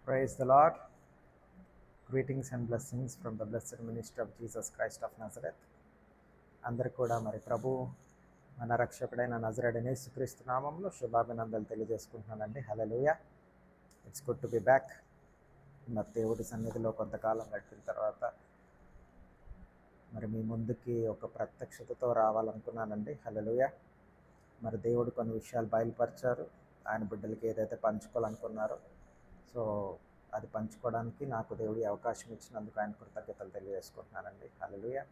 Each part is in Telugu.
Praise the Lord. Greetings and blessings from the blessed ministry of Jesus Christ of Nazareth. అందరికి కూడా మరి ప్రభు మన రక్షకుడైన నజరేయుడైన యేసుక్రీస్తు నామంలో శుభాభినందనలు తెలియజేసుకుంటున్నానండి. Hallelujah. It's good to be back. మరి దేవుడి సన్నిధిలో కొంతకాలం గడిపిన తర్వాత మరి మీ ముందుకి ఒక ప్రత్యక్షతతో రావాలనుకున్నానండి. హల్లెలూయా. మరి దేవుడు కొన్ని విషయాలు బయలుపరిచారు. ఆయన బిడ్డలకి ఏదైతే పంచుకోవాలనుకున్నారో సో అది పంచుకోవడానికి నాకు దేవుడి అవకాశం ఇచ్చినందుకు ఆయన కృతజ్ఞతలు తెలియజేసుకుంటున్నానండి. Hallelujah.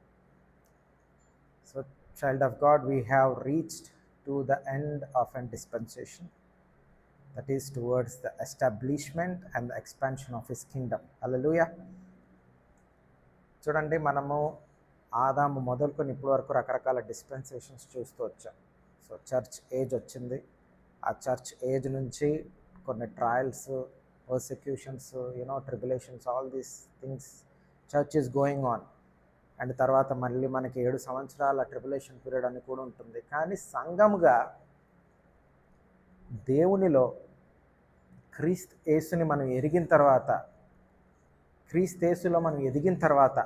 So child of God, we have reached to the end of an dispensation, that is towards the establishment and the expansion of his kingdom. Hallelujah. చూడండి, మనము ఆదాము మొదలుకొని ఇప్పటి వరకు రకరకాల డిస్పెన్సేషన్స్ చూస్తూ వచ్చాం. సో చర్చ్ ఏజ్ వచ్చింది. ఆ చర్చ్ ఏజ్ నుంచి కొన్ని trials, persecutions, tribulations, all these things church is going on. And తర్వాత మళ్ళీ మనకి 7 సంవత్సరాల ట్రిబులేషన్ పీరియడ్ అని కూడా ఉంటుంది. కానీ సంఘముగా దేవునిలో క్రీస్తు యేసుని మనం ఎరిగిన తర్వాత, క్రీస్తు యేసులో మనం ఎదిగిన తర్వాత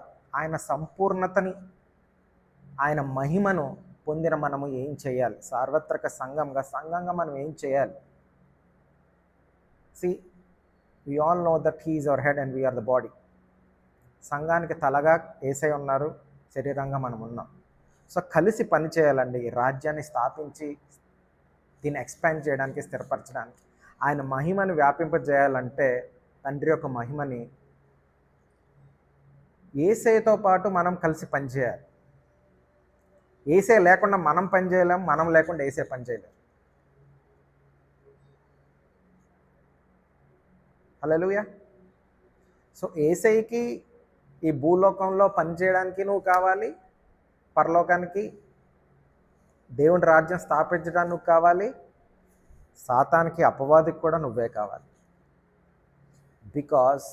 ఆయన సంపూర్ణతని, ఆయన మహిమను పొందిన మనము ఏం చేయాలి? సార్వత్రిక సంఘంగా మనం ఏం చేయాలి? See, we all know that he is our head and we are the body. సంఘానికి తలగా యేసయ్య ఉన్నారు, శరీరంగా మనం ఉన్నాం. సో కలిసి పని చేయాలండి. ఈ రాజ్యాన్ని స్థాపించి దీన్ని ఎక్స్పాండ్ చేయడానికి, స్థిరపరచడానికి, ఆయన మహిమను వ్యాపింపజేయాలంటే తండ్రి యొక్క మహిమని యేసయ్యతో పాటు మనం కలిసి పనిచేయాలి. యేసయ్య లేకుండా మనం పని చేయలేం, మనం లేకుండా యేసయ్య పని చేయలేం. హల్లెలూయా. సో యేసయ్యకి ఈ భూలోకంలో పనిచేయడానికి నువ్వు కావాలి, పరలోకానికి దేవుని రాజ్యం స్థాపించడానికి నువ్వు కావాలి, సాతానికి అపవాదికి కూడా నువ్వే కావాలి. బికాస్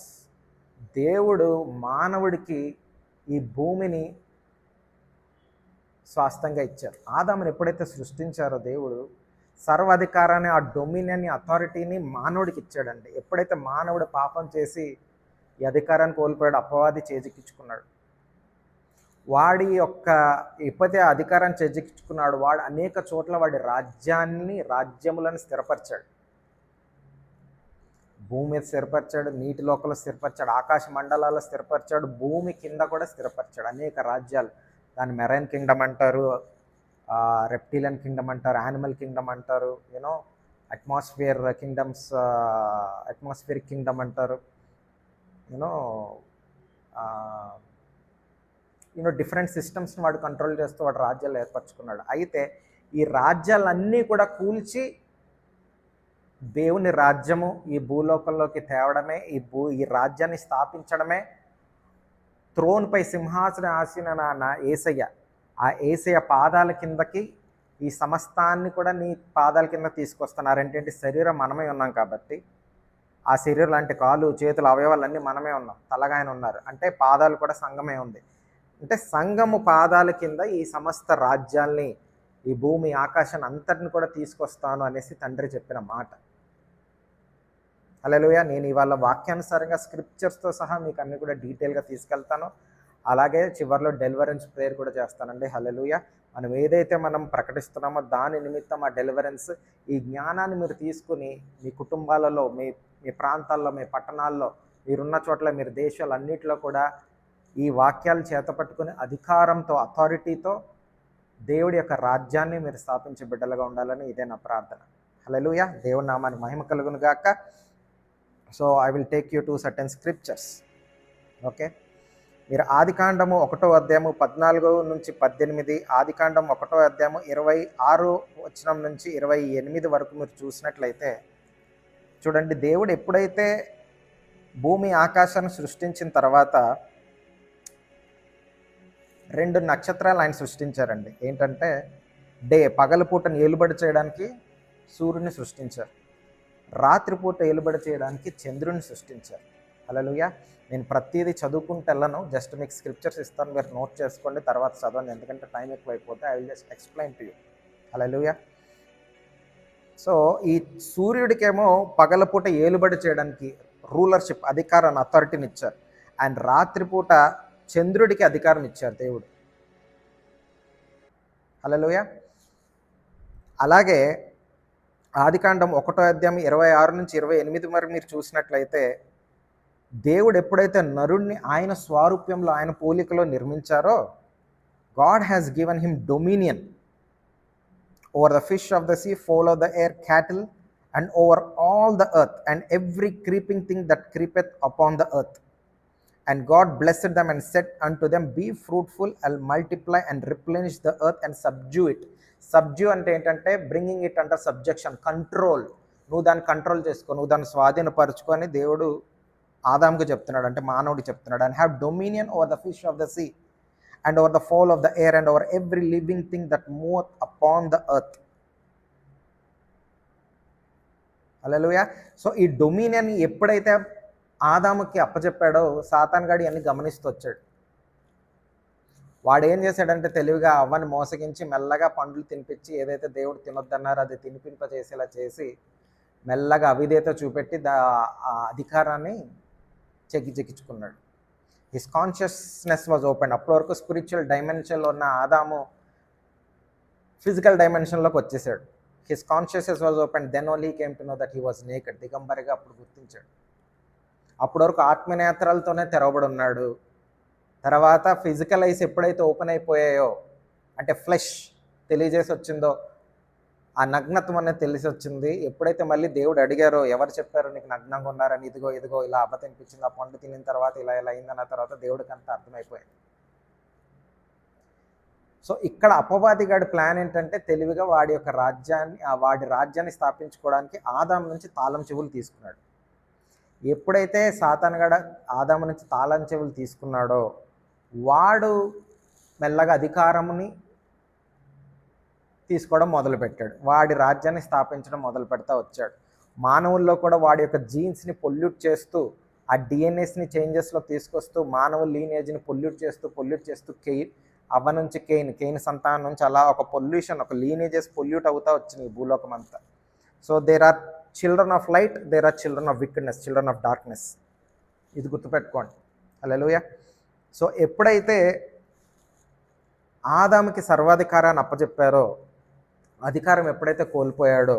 దేవుడు మానవుడికి ఈ భూమిని స్వాస్థ్యంగా ఇచ్చారు. ఆదాముని ఎప్పుడైతే సృష్టించారో దేవుడు సర్వాధికారాన్ని, ఆ డొమినియన్ని, అథారిటీని మానవుడికి ఇచ్చాడండి. ఎప్పుడైతే మానవుడు పాపం చేసి ఈ అధికారాన్ని కోల్పోయాడు, అపవాది చేజిక్కించుకున్నాడు. వాడి యొక్క ఎప్పుడైతే అధికారాన్ని చేజిక్కించుకున్నాడు, వాడు అనేక చోట్ల వాడి రాజ్యములను స్థిరపరిచాడు. భూమి మీద స్థిరపరిచాడు, నీటి లోపల స్థిరపరిచాడు, ఆకాశ మండలాల్లో స్థిరపరిచాడు, భూమి కింద కూడా స్థిరపరిచాడు. అనేక రాజ్యాలు, దాన్ని మెరైన్ కింగ్డమ్ అంటారు, రెప్టిలియన్ కింగ్డమ్ అంటారు, యానిమల్ కింగ్డమ్ అంటారు, అట్మాస్ఫియరిక్ కింగ్డమ్ అంటారు, డిఫరెంట్ సిస్టమ్స్ని వాడు కంట్రోల్ చేస్తూ వాడు రాజ్యాలు ఏర్పరచుకున్నాడు. అయితే ఈ రాజ్యాలన్నీ కూడా కూల్చి దేవుని రాజ్యము ఈ భూలోకంలోకి తేవడమే, ఈ రాజ్యాన్ని స్థాపించడమే, త్రోన్పై సింహాసన ఆసీనుడైన యేసయ్య, ఆ యేసయ్య పాదాల కిందకి ఈ సమస్తాన్ని కూడా నీ పాదాల కింద తీసుకొస్తున్నారేంటంటే, శరీరం మనమే ఉన్నాం కాబట్టి ఆ శరీరం లాంటి కాలు, చేతులు, అవయవాలన్నీ మనమే ఉన్నాం, తలగా ఆయన ఉన్నారు అంటే పాదాలు కూడా సంఘమే ఉంది. అంటే సంఘము పాదాల కింద ఈ సమస్త రాజ్యాల్ని, ఈ భూమి ఆకాశాన్ని అంతటిని కూడా తీసుకొస్తాను అనేసి తండ్రి చెప్పిన మాట. హల్లెలూయా. నేను ఇవాళ వాక్యానుసారంగా స్క్రిప్చర్స్తో సహా మీకు అన్ని కూడా డీటెయిల్గా తీసుకెళ్తాను. అలాగే చివరిలో డెలివరెన్స్ ప్రేయర్ కూడా చేస్తానండి. హల్లెలూయా. మనం ఏదైతే మనం ప్రకటిస్తున్నామో దాని నిమిత్తం ఆ డెలివరెన్స్, ఈ జ్ఞానాన్ని మీరు తీసుకుని మీ కుటుంబాలలో, మీ ప్రాంతాల్లో, మీ పట్టణాల్లో, మీరున్న చోట్ల, మీరు దేశాలన్నిటిలో కూడా ఈ వాక్యాలు చేతపట్టుకుని అధికారంతో, అథారిటీతో దేవుడి యొక్క రాజ్యాన్ని మీరు స్థాపించే బిడ్డలుగా ఉండాలని ఇదే నా ప్రార్థన. హల్లెలూయా. దేవుని నామానికి మహిమ కలుగును గాక. So I will take you to certain scriptures. Okay, మీరు ఆదికాండము 1వ అధ్యాయము 14 నుంచి 18, ఆదికాండం 1వ అధ్యాయము 26 వచనం నుంచి 28 వరకు మీరు చూసినట్లయితే చూడండి, దేవుడు ఎప్పుడైతే భూమి ఆకాశాన్ని సృష్టించిన తర్వాత 2 నక్షత్రాలు ఆయన సృష్టించారండి. ఏంటంటే పగలపూటను ఏలుబడి చేయడానికి సూర్యుని సృష్టించారు, రాత్రిపూట ఏలుబడి చేయడానికి చంద్రుని సృష్టించారు. హల్లెలూయా. నేను ప్రతిదీ చదువుకుంటూ వెళ్ళను, జస్ట్ మీకు స్క్రిప్చర్స్ ఇస్తాను, మీరు నోట్ చేసుకోండి, తర్వాత చదవండి, ఎందుకంటే టైం ఎక్కువైపోతే I will just explain to you. Hallelujah. So ఈ సూర్యుడికేమో పగలపూట ఏలుబడి చేయడానికి, రూలర్షిప్, అధికారాన్ని, అథారిటీని ఇచ్చారు. అండ్ రాత్రిపూట చంద్రుడికి అధికారం ఇచ్చారు దేవుడు. హల్లెలూయా. అలాగే ఆదికాండం 1:26-28 మరి మీరు చూసినట్లయితే, దేవుడు ఎప్పుడైతే నరుణ్ణి ఆయన స్వారూప్యంలో, ఆయన పోలికలో నిర్మించారో, God has given him dominion over the fish of the sea, fowl of the air, cattle, and over all the earth, and every creeping thing that creepeth upon the earth. And God blessed them and said unto them, be fruitful and multiply and replenish the earth and subdue it. Subdue అంటే ఏంటంటే bringing it under subjection, control. నువ్వు దాన్ని కంట్రోల్ చేసుకో, నువ్వు దాన్ని స్వాధీనపరచుకొని దేవుడు ఆదాముకు చెప్తున్నాడు, అంటే మానవుడికి చెప్తున్నాడు. And have dominion over the fish of the sea and over the fowl of the air and over every living thing that moveth upon the earth. Hallelujah. So ఈ డొమినియన్ ఎప్పుడైతే ఆదాముకి అప్పచెప్పాడో, సాతాన్ గాడు అన్ని గమనిస్తూ వచ్చాడు. వాడు ఏం చేశాడంటే తెలివిగా అవ్వని మోసగించి మెల్లగా పండ్లు తినిపించి, ఏదైతే దేవుడు తినొద్దన్నారో అది తినిపింపచేసేలా చేసి, మెల్లగా అవిధేయత చూపెట్టి ఆ అధికారాన్ని చెక్కించుకున్నాడు. His consciousness was open. అప్పటి వరకు స్పిరిచువల్ డైమెన్షన్లో ఉన్న ఆదాము ఫిజికల్ డైమెన్షన్లోకి వచ్చేసాడు. His consciousness was open, then only he came to know that he was naked. దిగంబరిగా అప్పుడు గుర్తించాడు. అప్పటి వరకు ఆత్మనేత్రాలతోనే తెరవబడి ఉన్నాడు. తర్వాత ఫిజికల్ ఐస్ ఎప్పుడైతే ఓపెన్ అయిపోయాయో, అంటే ఫ్లెష్ తెలియజేసి వచ్చిందో, ఆ నగ్నత్వం అనేది తెలిసి వచ్చింది. ఎప్పుడైతే మళ్ళీ దేవుడు అడిగారో, ఎవరు చెప్పారో నీకు నగ్నంగా ఉన్నారని, ఇదిగో ఇలా అబ్బ తినిపించింది, ఆ పండు తినిన తర్వాత ఇలా అయిందన్న తర్వాత దేవుడికి అంతా అర్థమైపోయింది. సో ఇక్కడ అపవాదిగాడి ప్లాన్ ఏంటంటే తెలివిగా వాడి రాజ్యాన్ని స్థాపించుకోవడానికి ఆదాము నుంచి తాళం చెవులు తీసుకున్నాడు. ఎప్పుడైతే సాతానుగాడు ఆదాము నుంచి తాళం చెవులు తీసుకున్నాడో, వాడు మెల్లగా అధికారముని తీసుకోవడం మొదలుపెట్టాడు. వాడి రాజ్యాన్ని స్థాపించడం మొదలు పెడతా వచ్చాడు. మానవుల్లో కూడా వాడి యొక్క జీన్స్ని పొల్యూట్ చేస్తూ, ఆ డిఎన్ఏస్ని చేంజెస్లో తీసుకొస్తూ, మానవ లీనేజ్ని పొల్యూట్ చేస్తూ అవ్వ నుంచి కేయిన్ సంతానం నుంచి అలా ఒక పొల్యూషన్, ఒక లీనేజెస్ పొల్యూట్ అవుతా వచ్చింది ఈ భూలోకం అంతా. So there are children of light, there are children of wickedness, children of darkness. ఇది గుర్తుపెట్టుకోండి. హల్లెలూయా. సో ఎప్పుడైతే ఆదాముకి సర్వాధికారాన్ని అప్పచెప్పారో, అధికారం ఎప్పుడైతే కోల్పోయాడో,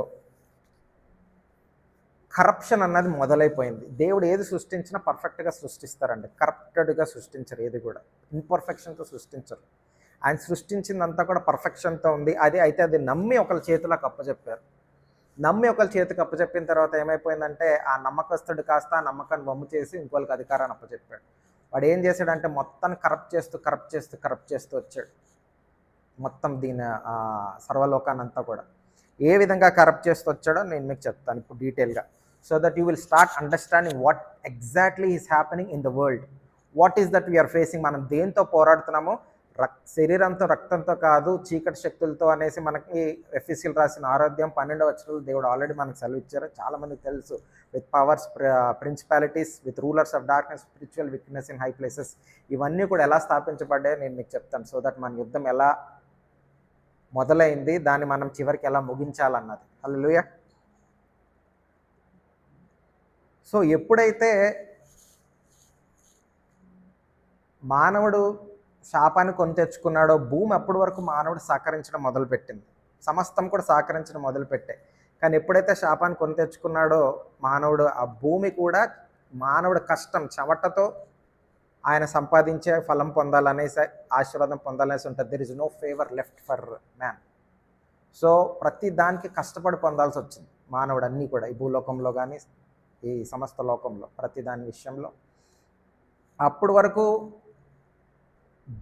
కరప్షన్ అన్నది మొదలైపోయింది. దేవుడు ఏది సృష్టించినా పర్ఫెక్ట్గా సృష్టిస్తారండి, కరప్టెడ్గా సృష్టించరు. ఏది కూడా ఇన్పర్ఫెక్షన్తో సృష్టించరు. ఆయన సృష్టించిందంతా కూడా పర్ఫెక్షన్తో ఉంది. అది నమ్మి ఒకళ్ళ చేతులకు అప్పచెప్పారు. నమ్మి ఒకళ్ళ చేతికి అప్పచెప్పిన తర్వాత ఏమైపోయిందంటే, ఆ నమ్మకస్తుడు కాస్త ఆ నమ్మకాన్ని వమ్ము చేసి ఇంకోళ్ళకి అధికారాన్ని అప్పచెప్పాడు. వాడు ఏం చేశాడంటే మొత్తాన్ని కరప్ట్ చేస్తూ వచ్చాడు. మొత్తం దీని సర్వలోకాన్ని అంతా కూడా ఏ విధంగా కరప్ట్ చేస్తూ వచ్చాడో నేను మీకు చెప్తాను ఇప్పుడు డీటెయిల్గా. So that you will start understanding what exactly is happening in the world. What is that we're facing. మనం దేంతో పోరాడుతున్నామో, శరీరంతో రక్తంతో కాదు, చీకటి శక్తులతో అనేసి మనకి ఎఫెసీయులకు రాసిన 6:12 దేవుడు ఆల్రెడీ మనకు సెలవు ఇచ్చారు. చాలామందికి తెలుసు. With powers, principalities, with rulers of darkness, spiritual wickedness in high places. ఇవన్నీ కూడా ఎలా స్థాపించబడ్డాయో నేను మీకు చెప్తాను. సో దట్ మన యుద్ధం ఎలా మొదలైంది, దాన్ని మనం చివరికి ఎలా ముగించాలన్నది. హల్లెలూయా. సో ఎప్పుడైతే మానవుడు శాపాన్ని కొని తెచ్చుకున్నాడో, భూమి అప్పటి వరకు మానవుడు సహకరించడం మొదలుపెట్టింది. సమస్తం కూడా సహకరించడం మొదలుపెట్టాయి. కానీ ఎప్పుడైతే శాపాన్ని కొని తెచ్చుకున్నాడో మానవుడు, ఆ భూమి కూడా మానవుడు కష్టం, చెమటతో ఆయన సంపాదించే ఫలం పొందాలనేసి, ఆశీర్వాదం పొందాలనేసి ఉంటుంది. There is no favour left for man. సో ప్రతి దానికి కష్టపడి పొందాల్సి వచ్చింది మానవుడు. అన్నీ కూడా ఈ భూలోకంలో కానీ ఈ సమస్త లోకంలో ప్రతి దాని విషయంలో. అప్పటి వరకు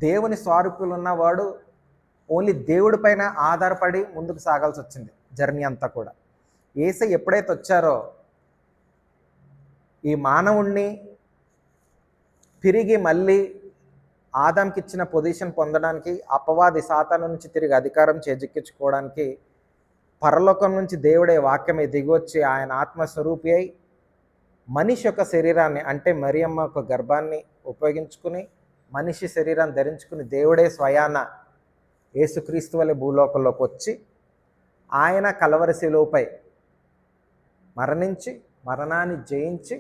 దేవుని స్వరూపులు ఉన్నవాడు ఓన్లీ దేవుడి పైన ఆధారపడి ముందుకు సాగాల్సి వచ్చింది జర్నీ అంతా కూడా. యేసయ్య ఎప్పుడైతే వచ్చారో, ఈ మానవుణ్ణి తిరిగి మళ్ళీ ఆదాంకి ఇచ్చిన పొజిషన్ పొందడానికి, అపవాది సాతాను నుంచి తిరిగి అధికారం చేజిక్కించుకోవడానికి పరలోకం నుంచి దేవుడే వాక్యమే దిగొచ్చి ఆయన ఆత్మస్వరూపి అయి మనిషి యొక్క శరీరాన్ని, అంటే మరియమ్మ యొక్క గర్భాన్ని ఉపయోగించుకుని మనిషి శరీరాన్ని ధరించుకుని దేవుడే స్వయాన యేసుక్రీస్తు వలె భూలోకంలోకి వచ్చి ఆయన కలవరి శిలువపై మరణించి, మరణాన్ని జయించి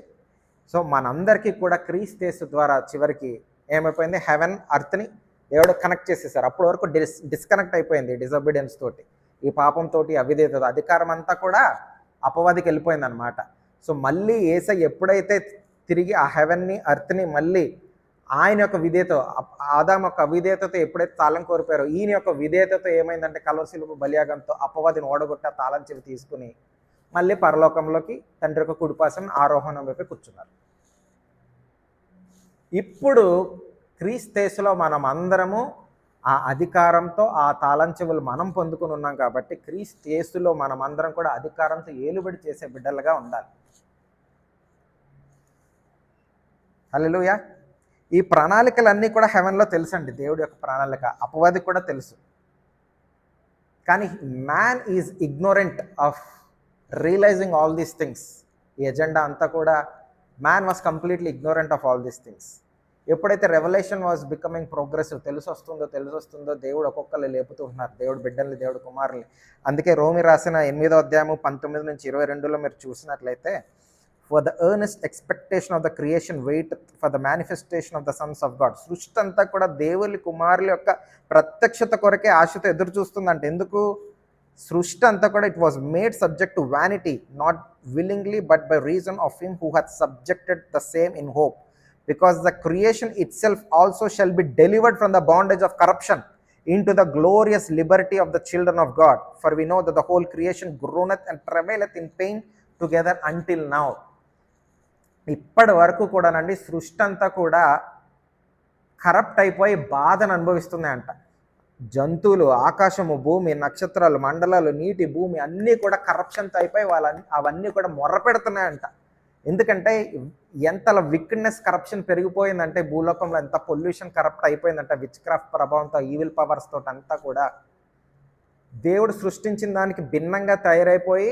సో మనందరికీ కూడా క్రీస్తు యేసు ద్వారా చివరికి ఏమైపోయింది, హెవెన్ అర్త్ని దేవుడు కనెక్ట్ చేసేసారు. అప్పటి వరకు డిస్కనెక్ట్ అయిపోయింది డిజొబీడియన్స్ తోటి, ఈ పాపంతో, అవిధేయత, అధికారం అంతా కూడా అపవాదికి వెళ్ళిపోయింది అనమాట. సో మళ్ళీ యేసయ్య ఎప్పుడైతే తిరిగి ఆ హెవెన్ని అర్త్ని మళ్ళీ ఆయన యొక్క విధేయత, ఆదాము యొక్క అవిధేయతతో ఎప్పుడైతే తాళం కోరిపోయారో, ఈయన యొక్క విధేయతతో ఏమైందంటే కల్వరిశిలువ బలియాగంతో అపవాదిని ఓడగొట్టి ఆ తాళం చెవి తీసుకుని మళ్ళీ పరలోకంలోకి తండ్రి యొక్క కుడిపాసం ఆరోహణం వైపు కూర్చున్నారు. ఇప్పుడు క్రీస్తేసులో మనం అందరము ఆ అధికారంతో ఆ తాళం చెవులు మనం పొందుకుని ఉన్నాం కాబట్టి క్రీస్తేసులో మనం అందరం కూడా అధికారంతో ఏలుబడి చేసే బిడ్డలుగా ఉండాలి. హల్లెలూయా. ఈ ప్రణాళికలన్నీ కూడా హెవెన్లో తెలుసండి, దేవుడి యొక్క ప్రణాళిక అపవాది కూడా తెలుసు. కానీ man is ignorant of realizing all these things. ఈ ఎజెండా అంతా కూడా man was completely ignorant of all these things. ఎప్పుడైతే రెవల్యూషన్ వాజ్ బికమింగ్ ప్రోగ్రెసివ్, తెలిసి వస్తుందో దేవుడు ఒక్కొక్కరు లేపుతూ ఉంటున్నారు, దేవుడు బిడ్డల్ని, దేవుడు కుమారుల్ని. అందుకే రోమి రాసిన 8వ అధ్యాయము 19 నుంచి 22లో మీరు చూసినట్లయితే, for the earnest expectation of the creation wait for the manifestation of the sons of God. సృష్టి అంతా కూడా దేవుని కుమారుల యొక్క ప్రత్యక్షత కొరకే ఆశతో ఎదురు చూస్తుందంటే. ఎందుకు? సృష్టి అంతా కూడా it was made subject to vanity, not willingly but by reason of him who hath subjected the same in hope, because the creation itself also shall be delivered from the bondage of corruption into the glorious liberty of the children of God. For we know that the whole creation groaneth and travaileth in pain together until now. ఇప్పటి వరకు కూడానండి సృష్టి అంతా కూడా కరప్ట్ అయిపోయి బాధను అనుభవిస్తుంది అంట. జంతువులు, ఆకాశము, భూమి, నక్షత్రాలు, మండలాలు, నీటి, భూమి అన్నీ కూడా కరప్షన్తో అయిపోయి అవన్నీ కూడా మొర్రపెడుతున్నాయంట. ఎందుకంటే ఎంతలా విక్డ్నెస్, కరప్షన్ పెరిగిపోయిందంటే భూలోకంలో, ఎంత పొల్యూషన్, కరప్ట్ అయిపోయిందంటే విచ్ క్రాఫ్ట్ ప్రభావంతో, ఈవిల్ పవర్స్ తోటి అంతా కూడా దేవుడు సృష్టించిన దానికి భిన్నంగా తయారైపోయి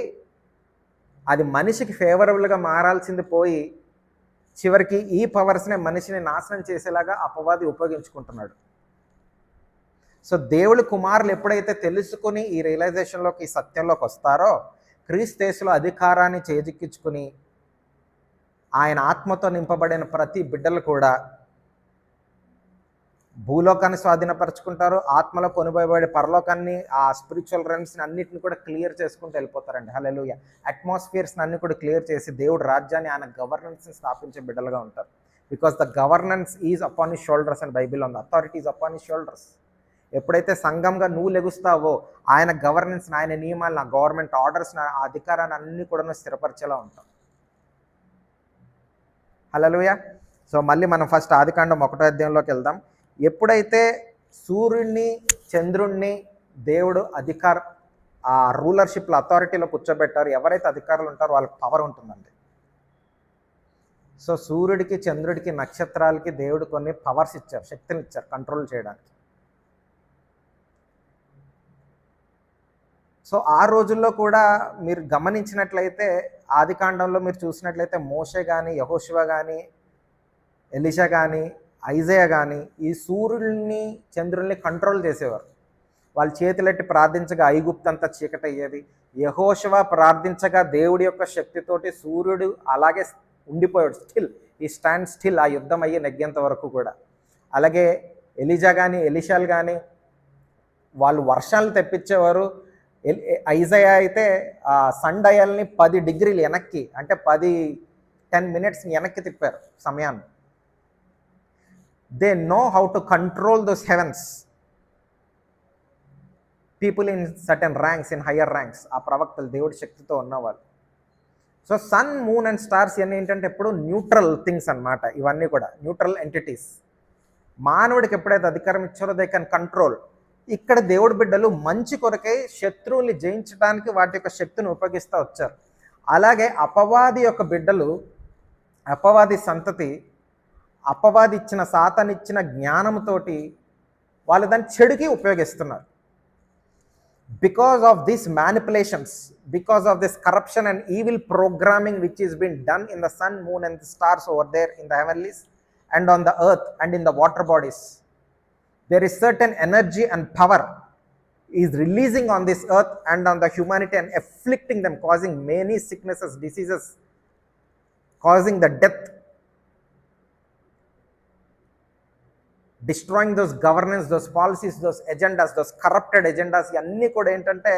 అది మనిషికి ఫేవరబుల్గా మారాల్సింది పోయి చివరికి ఈ పవర్స్నే మనిషిని నాశనం చేసేలాగా అపవాది ఉపయోగించుకుంటున్నాడు. సో దేవుడి కుమారులు ఎప్పుడైతే తెలుసుకుని ఈ రియలైజేషన్లోకి, ఈ సత్యంలోకి వస్తారో, క్రీస్తు యేసులో అధికారాన్ని చేజిక్కించుకుని ఆయన ఆత్మతో నింపబడిన ప్రతి బిడ్డలు కూడా భూలోకాన్ని స్వాధీనపరచుకుంటారు, ఆత్మలో కొనుబోయబడి పరలోకాన్ని, ఆ స్పిరిచువల్ రెమ్స్ని అన్నిటిని కూడా క్లియర్ చేసుకుంటూ వెళ్ళిపోతారండి. హల్లెలూయా. అట్మాస్ఫియర్స్ని అన్ని కూడా క్లియర్ చేసి దేవుడు రాజ్యాన్ని, ఆయన గవర్నెన్స్ని స్థాపించే బిడ్డలుగా ఉంటారు. Because the governance is upon his shoulders and Bible ఉంది, authority is upon his shoulders. ఎప్పుడైతే సంఘంగా నువ్వు లెగుస్తావో ఆయన గవర్నెన్స్ని, ఆయన నియమాలను, ఆ గవర్నమెంట్ ఆర్డర్స్ని, ఆ అధికారాన్ని అన్ని కూడా నువ్వు స్థిరపరిచేలా ఉంటావు. హల్లెలూయా. సో మళ్ళీ మనం ఫస్ట్ ఆదికాండం 1వ అధ్యాయంలోకి వెళ్దాం. ఎప్పుడైతే సూర్యుడిని, చంద్రుణ్ణి దేవుడు ఆ రూలర్షిప్లో, అథారిటీలో కూర్చోబెట్టారు, ఎవరైతే అధికారులు ఉంటారో వాళ్ళకి పవర్ ఉంటుందండి. సో సూర్యుడికి, చంద్రుడికి, నక్షత్రాలకి దేవుడు కొన్ని పవర్స్ ఇచ్చారు, శక్తిని ఇచ్చారు కంట్రోల్ చేయడానికి. సో ఆ రోజుల్లో కూడా మీరు గమనించినట్లయితే, ఆదికాండంలో మీరు చూసినట్లయితే మోషే కానీ, యెహోషువ కానీ, ఎలీషా కానీ, ఐజయా కానీ ఈ సూర్యుల్ని, చంద్రుల్ని కంట్రోల్ చేసేవారు. వాళ్ళు చేతులెట్టి ప్రార్థించగా ఐగుప్తంతా చీకటయ్యేది. యెహోషువ ప్రార్థించగా దేవుడి యొక్క శక్తితోటి సూర్యుడు అలాగే ఉండిపోయాడు, స్టిల్ ఈ స్టాండ్ స్టిల్, ఆ యుద్ధం అయ్యి నెగ్గేంత వరకు కూడా. అలాగే ఎలీజా కానీ, ఎలీషాలు కానీ వాళ్ళు వర్షాలు తెప్పించేవారు. ఐజయా అయితే సన్ డయల్ని 10 డిగ్రీలు వెనక్కి, అంటే 10 minutes వెనక్కి తిప్పారు సమయాన్ని. They know how to control those heavens, people in certain ranks, in higher ranks, ఆ ప్రవక్తలు దేవుడి శక్తితో ఉన్నవాళ్ళు. So sun, moon and stars ఇవన్నీ ఏంటంటే ఎప్పుడు న్యూట్రల్ థింగ్స్ అన్నమాట. ఇవన్నీ కూడా న్యూట్రల్ ఎంటిటీస్. మానవుడికి ఎప్పుడైతే అధికారం ఇచ్చారో దే కెన్ కంట్రోల్. ఇక్కడ దేవుడి బిడ్డలు మంచి కొరకై శత్రువుల్ని జయించడానికి వాటి యొక్క శక్తిని ఉపయోగిస్తూ వచ్చారు. అలాగే అపవాది యొక్క బిడ్డలు, అపవాది సంతతి, అపవాది ఇచ్చిన, సాతానిచ్చిన జ్ఞానంతోటి వాళ్ళు దాన్ని చెడుకి ఉపయోగిస్తున్నారు. Because of this manipulations, because of this corruption and evil programming which is been done in the sun, moon and the stars over there in the heavenlies and on the earth and in the water bodies, there is certain energy and power is releasing on this earth and on the humanity and afflicting them, causing many sicknesses, diseases, causing the death destroying those governance, those policies, those agendas, those corrupted agendas ఇవన్నీ కూడా ఏంటంటే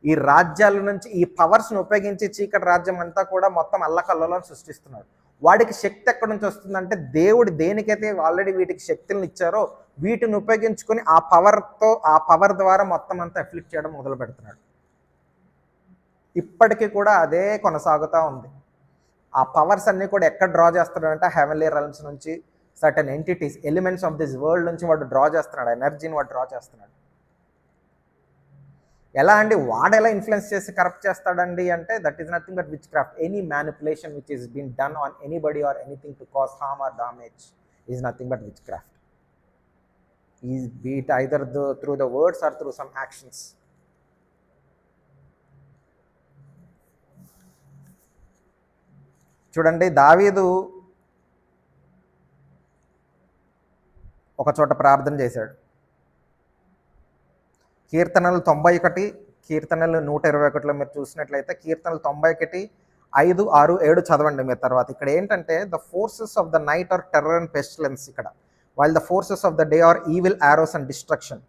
ఈ రాజ్యాల నుంచి ఈ పవర్స్ని ఉపయోగించి చీకటి రాజ్యం అంతా కూడా మొత్తం అల్లకల్లోలను సృష్టిస్తున్నాడు. వాడికి శక్తి ఎక్కడి నుంచి వస్తుందంటే దేవుడు దేనికైతే ఆల్రెడీ వీటికి శక్తులను ఇచ్చారో వీటిని ఉపయోగించుకొని ఆ పవర్ ద్వారా మొత్తం అంతా ఎఫ్లిక్ట్ చేయడం మొదలు పెడుతున్నాడు. ఇప్పటికీ కూడా అదే కొనసాగుతూ ఉంది. ఆ పవర్స్ అన్నీ కూడా ఎక్కడ డ్రా చేస్తున్నాడంటే హెవెన్లీ రెల్మ్స్ నుంచి, certain entities, elements of this world నుంచి వాడు డ్రా చేస్తున్నాడు, ఎనర్జీని వాడు డ్రా చేస్తున్నాడు. ఎలా అండి వాడు ఎలా ఇన్ఫ్లుయెన్స్ చేసి కరప్ట్ చేస్తాడండి అంటే that is nothing but witchcraft. Any manipulation which is been done on anybody or anything to cause harm or damage is nothing but witchcraft. Is beat either through the words or through some actions. చూడండి, దావీదు ఒక చోట ప్రార్థన చేశాడు. కీర్తనలు 91, కీర్తనలు 121లో మీరు చూసినట్లయితే కీర్తనలు 91, 5, 6, 7 చదవండి మీరు తర్వాత. ఇక్కడ ఏంటంటే the forces of the night are terror and pestilence, ఇక్కడ while the forces of the day are evil arrows and destruction.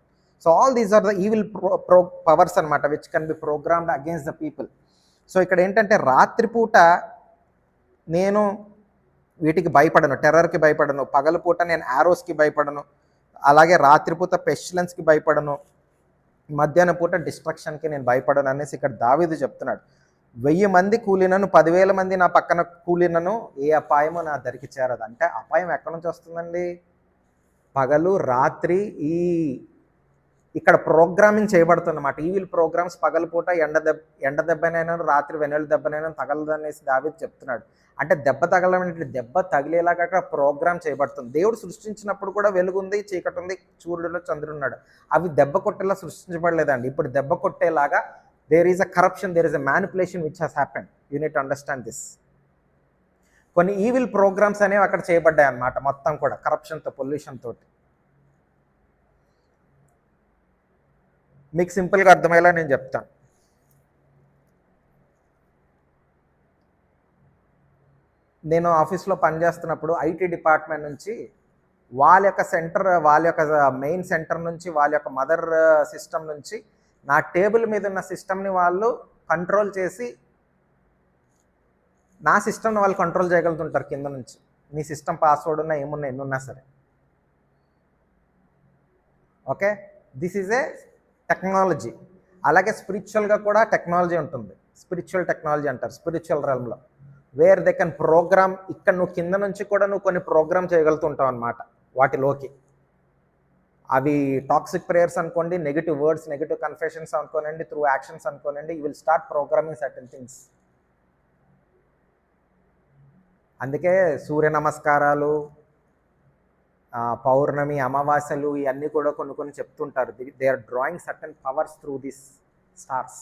So all these are the evil powers అనమాట which can be programmed against the people. So ఇక్కడ ఏంటంటే రాత్రిపూట నేను వీటికి భయపడను, టెర్రర్కి భయపడను, పగలపూట నేను ఆరోస్కి భయపడను, అలాగే రాత్రిపూట పెస్టిలెన్స్కి భయపడను, మధ్యాహ్నం పూట డిస్ట్రక్షన్కి నేను భయపడను అనేసి ఇక్కడ దావీదు చెప్తున్నాడు. 1000 మంది కూలినను, 10,000 మంది నా పక్కన కూలినను, ఏ అపాయమో నా దరికి చేరదు. అంటే అపాయం ఎక్కడి నుంచి వస్తుందండి? పగలు రాత్రి ఇక్కడ ప్రోగ్రామింగ్ చేయబడుతుందన్నమాట. ఈవిల్ ప్రోగ్రామ్స్ పగలపూట ఎండ దెబ్బనైనా రాత్రి వెన్నెల దెబ్బనైనా తగలదనేసి దావీదు చెప్తున్నాడు. అంటే దెబ్బ తగలమంటే దెబ్బ తగిలేలాగా అక్కడ ప్రోగ్రామ్ చేయబడుతుంది. దేవుడు సృష్టించినప్పుడు కూడా వెలుగుంది, చీకటి ఉంది, సూర్యుడు చంద్రుడున్నాడు. అవి దెబ్బ కొట్టేలా సృష్టించబడలేదండి. ఇప్పుడు దెబ్బ కొట్టేలాగా there is a corruption, there is a manipulation which has happened. You need to understand this. కొన్ని ఈవిల్ ప్రోగ్రామ్స్ అనేవి అక్కడ చేయబడ్డాయి అన్నమాట, మొత్తం కూడా కరప్షన్తో, పొల్యూషన్ తోటి. మీకు సింపుల్గా అర్థమయ్యేలా నేను చెప్తాను. నేను ఆఫీస్లో పనిచేస్తున్నప్పుడు ఐటీ డిపార్ట్మెంట్ నుంచి వాళ్ళ యొక్క మెయిన్ సెంటర్ నుంచి, వాళ్ళ యొక్క మదర్ సిస్టమ్ నుంచి నా టేబుల్ మీద ఉన్న సిస్టమ్ని వాళ్ళు కంట్రోల్ చేసి నా సిస్టమ్ని వాళ్ళు కంట్రోల్ చేయగలుగుతుంటారు కింద నుంచి. నీ సిస్టమ్ పాస్వర్డ్ ఉన్నా ఏమున్నా ఎన్నున్నా సరే. Okay, this is a technology. అలాగే స్పిరిచువల్గా కూడా టెక్నాలజీ ఉంటుంది, స్పిరిచువల్ టెక్నాలజీ అంటారు స్పిరిచువల్ రెల్మ్లో, వేర్ దే కెన్ ప్రోగ్రామ్. ఇక్కడ నువ్వు కింద నుంచి కూడా నువ్వు కొన్ని ప్రోగ్రామ్ చేయగలుగుతుంటావు అన్నమాట వాటిలోకి. అవి టాక్సిక్ ప్రేయర్స్ అనుకోండి, నెగిటివ్ వర్డ్స్, నెగిటివ్ కన్ఫెషన్స్ అనుకోనండి, త్రూ యాక్షన్స్ అనుకోనండి, you will start programming certain things. అందుకే సూర్య నమస్కారాలు, పౌర్ణమి, అమావాస్యలు ఇవన్నీ కూడా కొన్ని చెప్తుంటారు. They are drawing certain powers through this stars.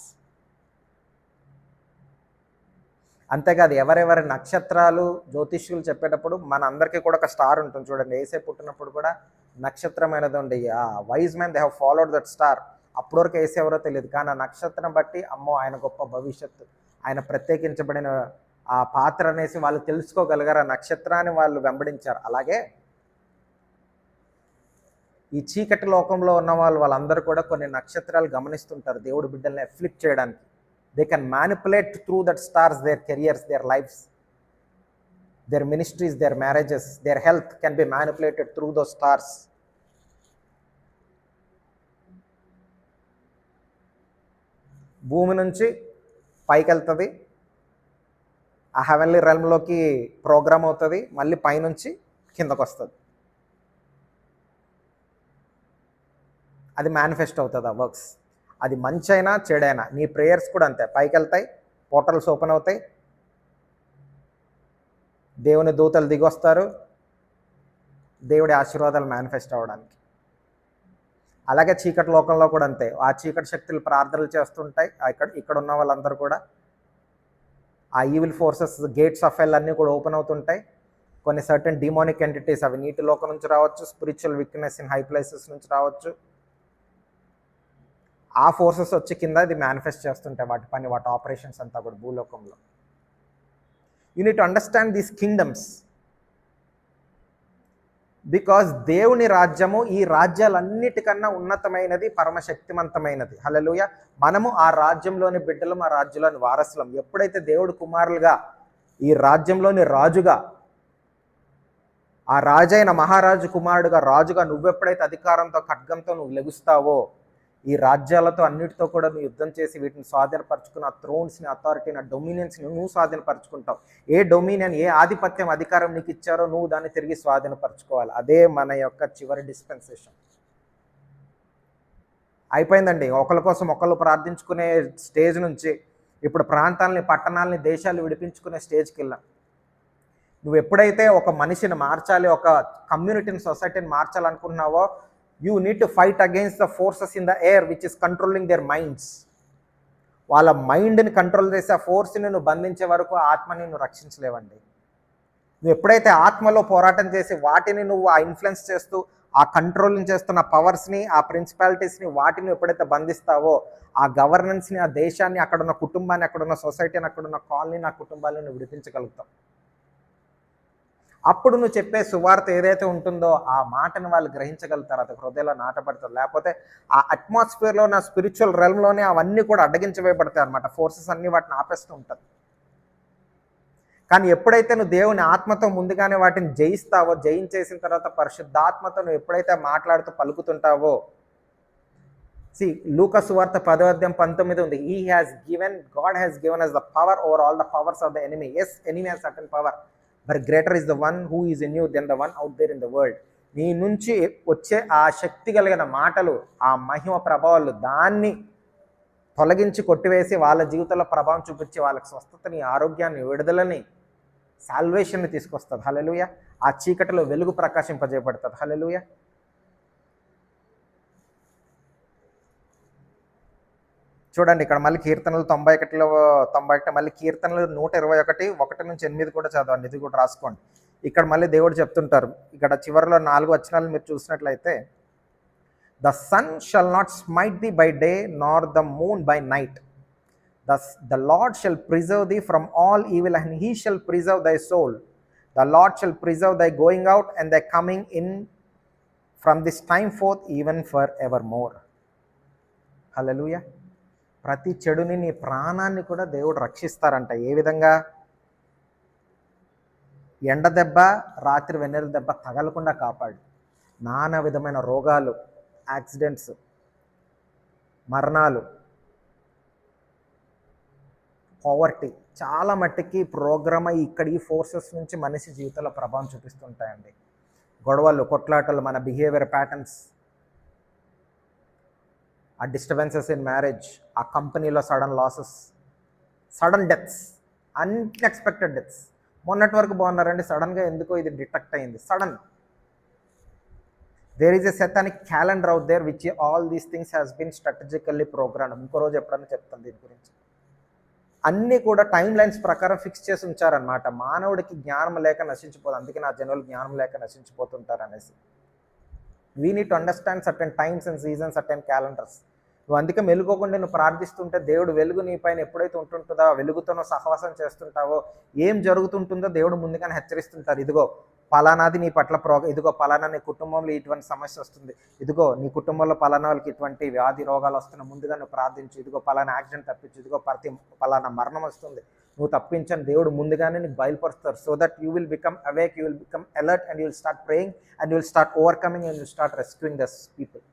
అంతేకాదు ఎవరెవరి నక్షత్రాలు జ్యోతిష్యులు చెప్పేటప్పుడు మన అందరికీ కూడా ఒక స్టార్ ఉంటుంది చూడండి. ఏసే పుట్టినప్పుడు కూడా నక్షత్రమైనది ఉండి wise man they have followed that star. అప్పటి వరకు ఏసే ఎవరో తెలియదు, కానీ ఆ నక్షత్రం బట్టి అమ్మో ఆయన గొప్ప భవిష్యత్తు, ఆయన ప్రత్యేకించబడిన ఆ పాత్ర అనేసి వాళ్ళు తెలుసుకోగలిగారు. ఆ నక్షత్రాన్ని వాళ్ళు వెంబడించారు. అలాగే ఈ చీకటి లోకంలో ఉన్న వాళ్ళందరూ కూడా కొన్ని నక్షత్రాలు గమనిస్తుంటారు దేవుడి బిడ్డల్ని ఎఫ్లిక్ట్ చేయడానికి. They can manipulate through that stars their careers, their lives, their ministries, their marriages, their health can be manipulated through those stars. భూమి నుంచి పైకి వెళ్తుంది, ఆ హెవెన్లీ రెల్మ్లోకి ప్రోగ్రామ్ అవుతుంది, మళ్ళీ పైనుంచి కిందకు వస్తుంది, అది మేనిఫెస్ట్ అవుతుంది ఆ వర్క్స్. అది మంచి అయినా చెడైనా. నీ ప్రేయర్స్ కూడా అంతే, పైకి వెళ్తాయి, పోర్టల్స్ ఓపెన్ అవుతాయి, దేవుని దూతలు దిగొస్తారు, దేవుడి ఆశీర్వాదాలు మేనిఫెస్ట్ అవ్వడానికి. అలాగే చీకటి లోకంలో కూడా అంతే, ఆ చీకటి శక్తులు ప్రార్థనలు చేస్తుంటాయి. ఇక్కడ ఉన్న వాళ్ళందరూ కూడా ఆ ఈవిల్ ఫోర్సెస్ గేట్స్ ఆఫ్ హెల్ అన్నీ కూడా ఓపెన్ అవుతుంటాయి. కొన్ని సర్టెన్ డిమోనిక్ ఎంటిటీస్, అవి నీటి లోకం నుంచి రావచ్చు, spiritual weakness in high places నుంచి రావచ్చు. ఆ ఫోర్సెస్ వచ్చి కింద ఇది మేనిఫెస్ట్ చేస్తుంటాయి వాటి పని, వాటి ఆపరేషన్స్ అంతా కూడా భూలోకంలో. You need to understand these kingdoms. Because దేవుని రాజ్యము ఈ రాజ్యాలన్నిటికన్నా ఉన్నతమైనది, పరమశక్తివంతమైనది. హల్లెలూయా. మనము ఆ రాజ్యంలోని బిడ్డలం, ఆ రాజ్యంలోని వారసులం. ఎప్పుడైతే దేవుడు కుమారులుగా ఈ రాజ్యంలోని రాజుగా, ఆ రాజైన మహారాజు కుమారుడుగా రాజుగా నువ్వెప్పుడైతే అధికారంతో ఖడ్గంతో నువ్వు లెగుస్తావో, ఈ రాజ్యాలతో అన్నిటితో కూడా నువ్వు యుద్ధం చేసి వీటిని స్వాధీనపరచుకున్న థ్రోన్స్ని, అథారిటీని, డొమినియన్స్ని నువ్వు స్వాధీనపరచుకుంటావు. ఏ డొమినియన్, ఏ ఆధిపత్యం, అధికారం నీకు ఇచ్చారో నువ్వు దాన్ని తిరిగి స్వాధీనపరచుకోవాలి. అదే మన యొక్క చివరి డిస్పెన్సేషన్. అయిపోయిందండి. ఒకరి కోసం ఒకళ్ళు ప్రార్థించుకునే స్టేజ్ నుంచి ఇప్పుడు ప్రాంతాలని, పట్టణాలని, దేశాలు విడిపించుకునే స్టేజ్కి వెళ్ళాం. నువ్వు ఎప్పుడైతే ఒక మనిషిని మార్చాలి, ఒక కమ్యూనిటీని, సొసైటీని మార్చాలనుకున్నావో, you need to fight against the forces in the air which is controlling their minds. వాళ్ళ మైండ్ని కంట్రోల్ చేసి ఆ ఫోర్స్ని నువ్వు బంధించే వరకు ఆత్మని నువ్వు రక్షించలేవండి. నువ్వు ఎప్పుడైతే ఆత్మలో పోరాటం చేసి వాటిని నువ్వు ఆ ఇన్ఫ్లుయెన్స్ చేస్తూ ఆ కంట్రోలింగ్ చేస్తున్న పవర్స్ని, ఆ ప్రిన్సిపాలిటీస్ని, వాటిని ఎప్పుడైతే బంధిస్తావో ఆ గవర్నెన్స్ని, ఆ దేశాన్ని, అక్కడున్న కుటుంబాన్ని, అక్కడున్న సొసైటీని, అక్కడున్న కాలనీని, ఆ కుటుంబాలను నువ్వు విడిపించగలుగుతావు. అప్పుడు నువ్వు చెప్పే సువార్త ఏదైతే ఉంటుందో ఆ మాటను వాళ్ళు గ్రహించగలుగుతారు, అది హృదయంలో నాటబడతారు. లేకపోతే ఆ అట్మాస్ఫియర్లో, నా స్పిరిచువల్ రెల్మ్లోనే అవన్నీ కూడా అడ్డగించవేయబడతాయి అనమాట. ఫోర్సెస్ అన్నీ వాటిని ఆపేస్తూ ఉంటుంది. కానీ ఎప్పుడైతే నువ్వు దేవుని ఆత్మతో ముందుగానే వాటిని జయిస్తావో, జయించేసిన తర్వాత పరిశుద్ధాత్మతో నువ్వు ఎప్పుడైతే మాట్లాడుతూ పలుకుతుంటావో, లూకా సువార్త 10వ అధ్యాయం 19 ఉంది. God has given us the power over all the powers of the enemy. Yes, enemy has certain power, but greater is the one who is in you than the one out there in the world. నీ నుంచి వచ్చే ఆ శక్తి కలిగిన మాటలు, ఆ మహిమ ప్రభావాలు, దాన్ని తొలగించి కొట్టివేసి వాళ్ళ జీవితంలో ప్రభావం చూపించి వాళ్ళకి స్వస్థతని, ఆరోగ్యాన్ని, విడుదలని, సాల్వేషన్ని తీసుకొస్తుంది. హల్లెలూయా. ఆ చీకటిలో వెలుగు ప్రకాశింపజేయబడుతుంది. హల్లెలూయా. చూడండి, ఇక్కడ మళ్ళీ కీర్తనలు 91 మళ్ళీ కీర్తనలు 121 1 నుంచి 8 కూడా చదవండి. ఇది కూడా రాసుకోండి. ఇక్కడ మళ్ళీ దేవుడు చెప్తుంటారు, ఇక్కడ చివరిలో 4 వచనాలు మీరు చూసినట్లయితే, the sun shall not smite thee by day nor the moon by night, the Lord shall preserve thee from all evil and he shall preserve thy soul. The Lord shall preserve thy going out and thy coming in from this time forth even for ever more. Hallelujah. ప్రతి చెడుని, నీ ప్రాణాన్ని కూడా దేవుడు రక్షిస్తారంట. ఏ విధంగా? ఎండ దెబ్బ, రాత్రి వెన్నెల దెబ్బ తగలకుండా కాపాడు. నానా విధమైన రోగాలు, యాక్సిడెంట్స్, మరణాలు, పవర్టీ చాలా మట్టికి ప్రోగ్రామ్ అయ్యి ఇక్కడ ఈ ఫోర్సెస్ నుంచి మనిషి జీవితంలో ప్రభావం చూపిస్తుంటాయండి. గొడవలు, కొట్లాటలు, మన బిహేవియర్ ప్యాటర్న్స్, ఆ డిస్టర్బెన్సెస్ ఇన్ మ్యారేజ్, ఆ కంపెనీలో sudden losses, sudden deaths, unexpected deaths. మొన్నటి వరకు బాగున్నారండి, సడన్గా ఎందుకో ఇది డిటెక్ట్ అయింది. Sudden. There is a satanic calendar out there which all these things has been strategically programmed. ఇంకో రోజు ఎప్పుడన్నా చెప్తాను దీని గురించి. అన్నీ కూడా టైం లైన్స్ ప్రకారం ఫిక్స్ చేసి ఉంచారనమాట. మానవుడికి జ్ఞానం లేక నశించిపోదు, అందుకే నా జనులు జ్ఞానం లేక నశించిపోతుంటారు అనేసి. We need to understand certain times and seasons, certain calendars. నువ్వు అందుకే మెలుకోకుండా నువ్వు ప్రార్థిస్తుంటే దేవుడు వెలుగు నీ పైన ఎప్పుడైతే ఉంటుంటుందో, ఆ వెలుగుతోనో సహవాసం చేస్తుంటావో, ఏం జరుగుతుంటుందో దేవుడు ముందుగానే హెచ్చరిస్తుంటారు. ఇదిగో పలానాది నీ పట్ల ఇదిగో పలానా నీ కుటుంబంలో ఇటువంటి సమస్య వస్తుంది, ఇదిగో నీ కుటుంబంలో పలానా వాళ్ళకి ఇటువంటి వ్యాధి రోగాలు వస్తున్నాయి, ముందుగా నువ్వు ప్రార్థించు, ఇదిగో పలానా యాక్సిడెంట్ తప్పించు, ఇదిగో పలానా మరణం వస్తుంది, నువ్వు తప్పించని దేవుడు ముందుగానే నీకు బయలుపరుస్తారు. So that you will become awake, you will become alert and you will start praying and you will start overcoming and you will start rescuing those people.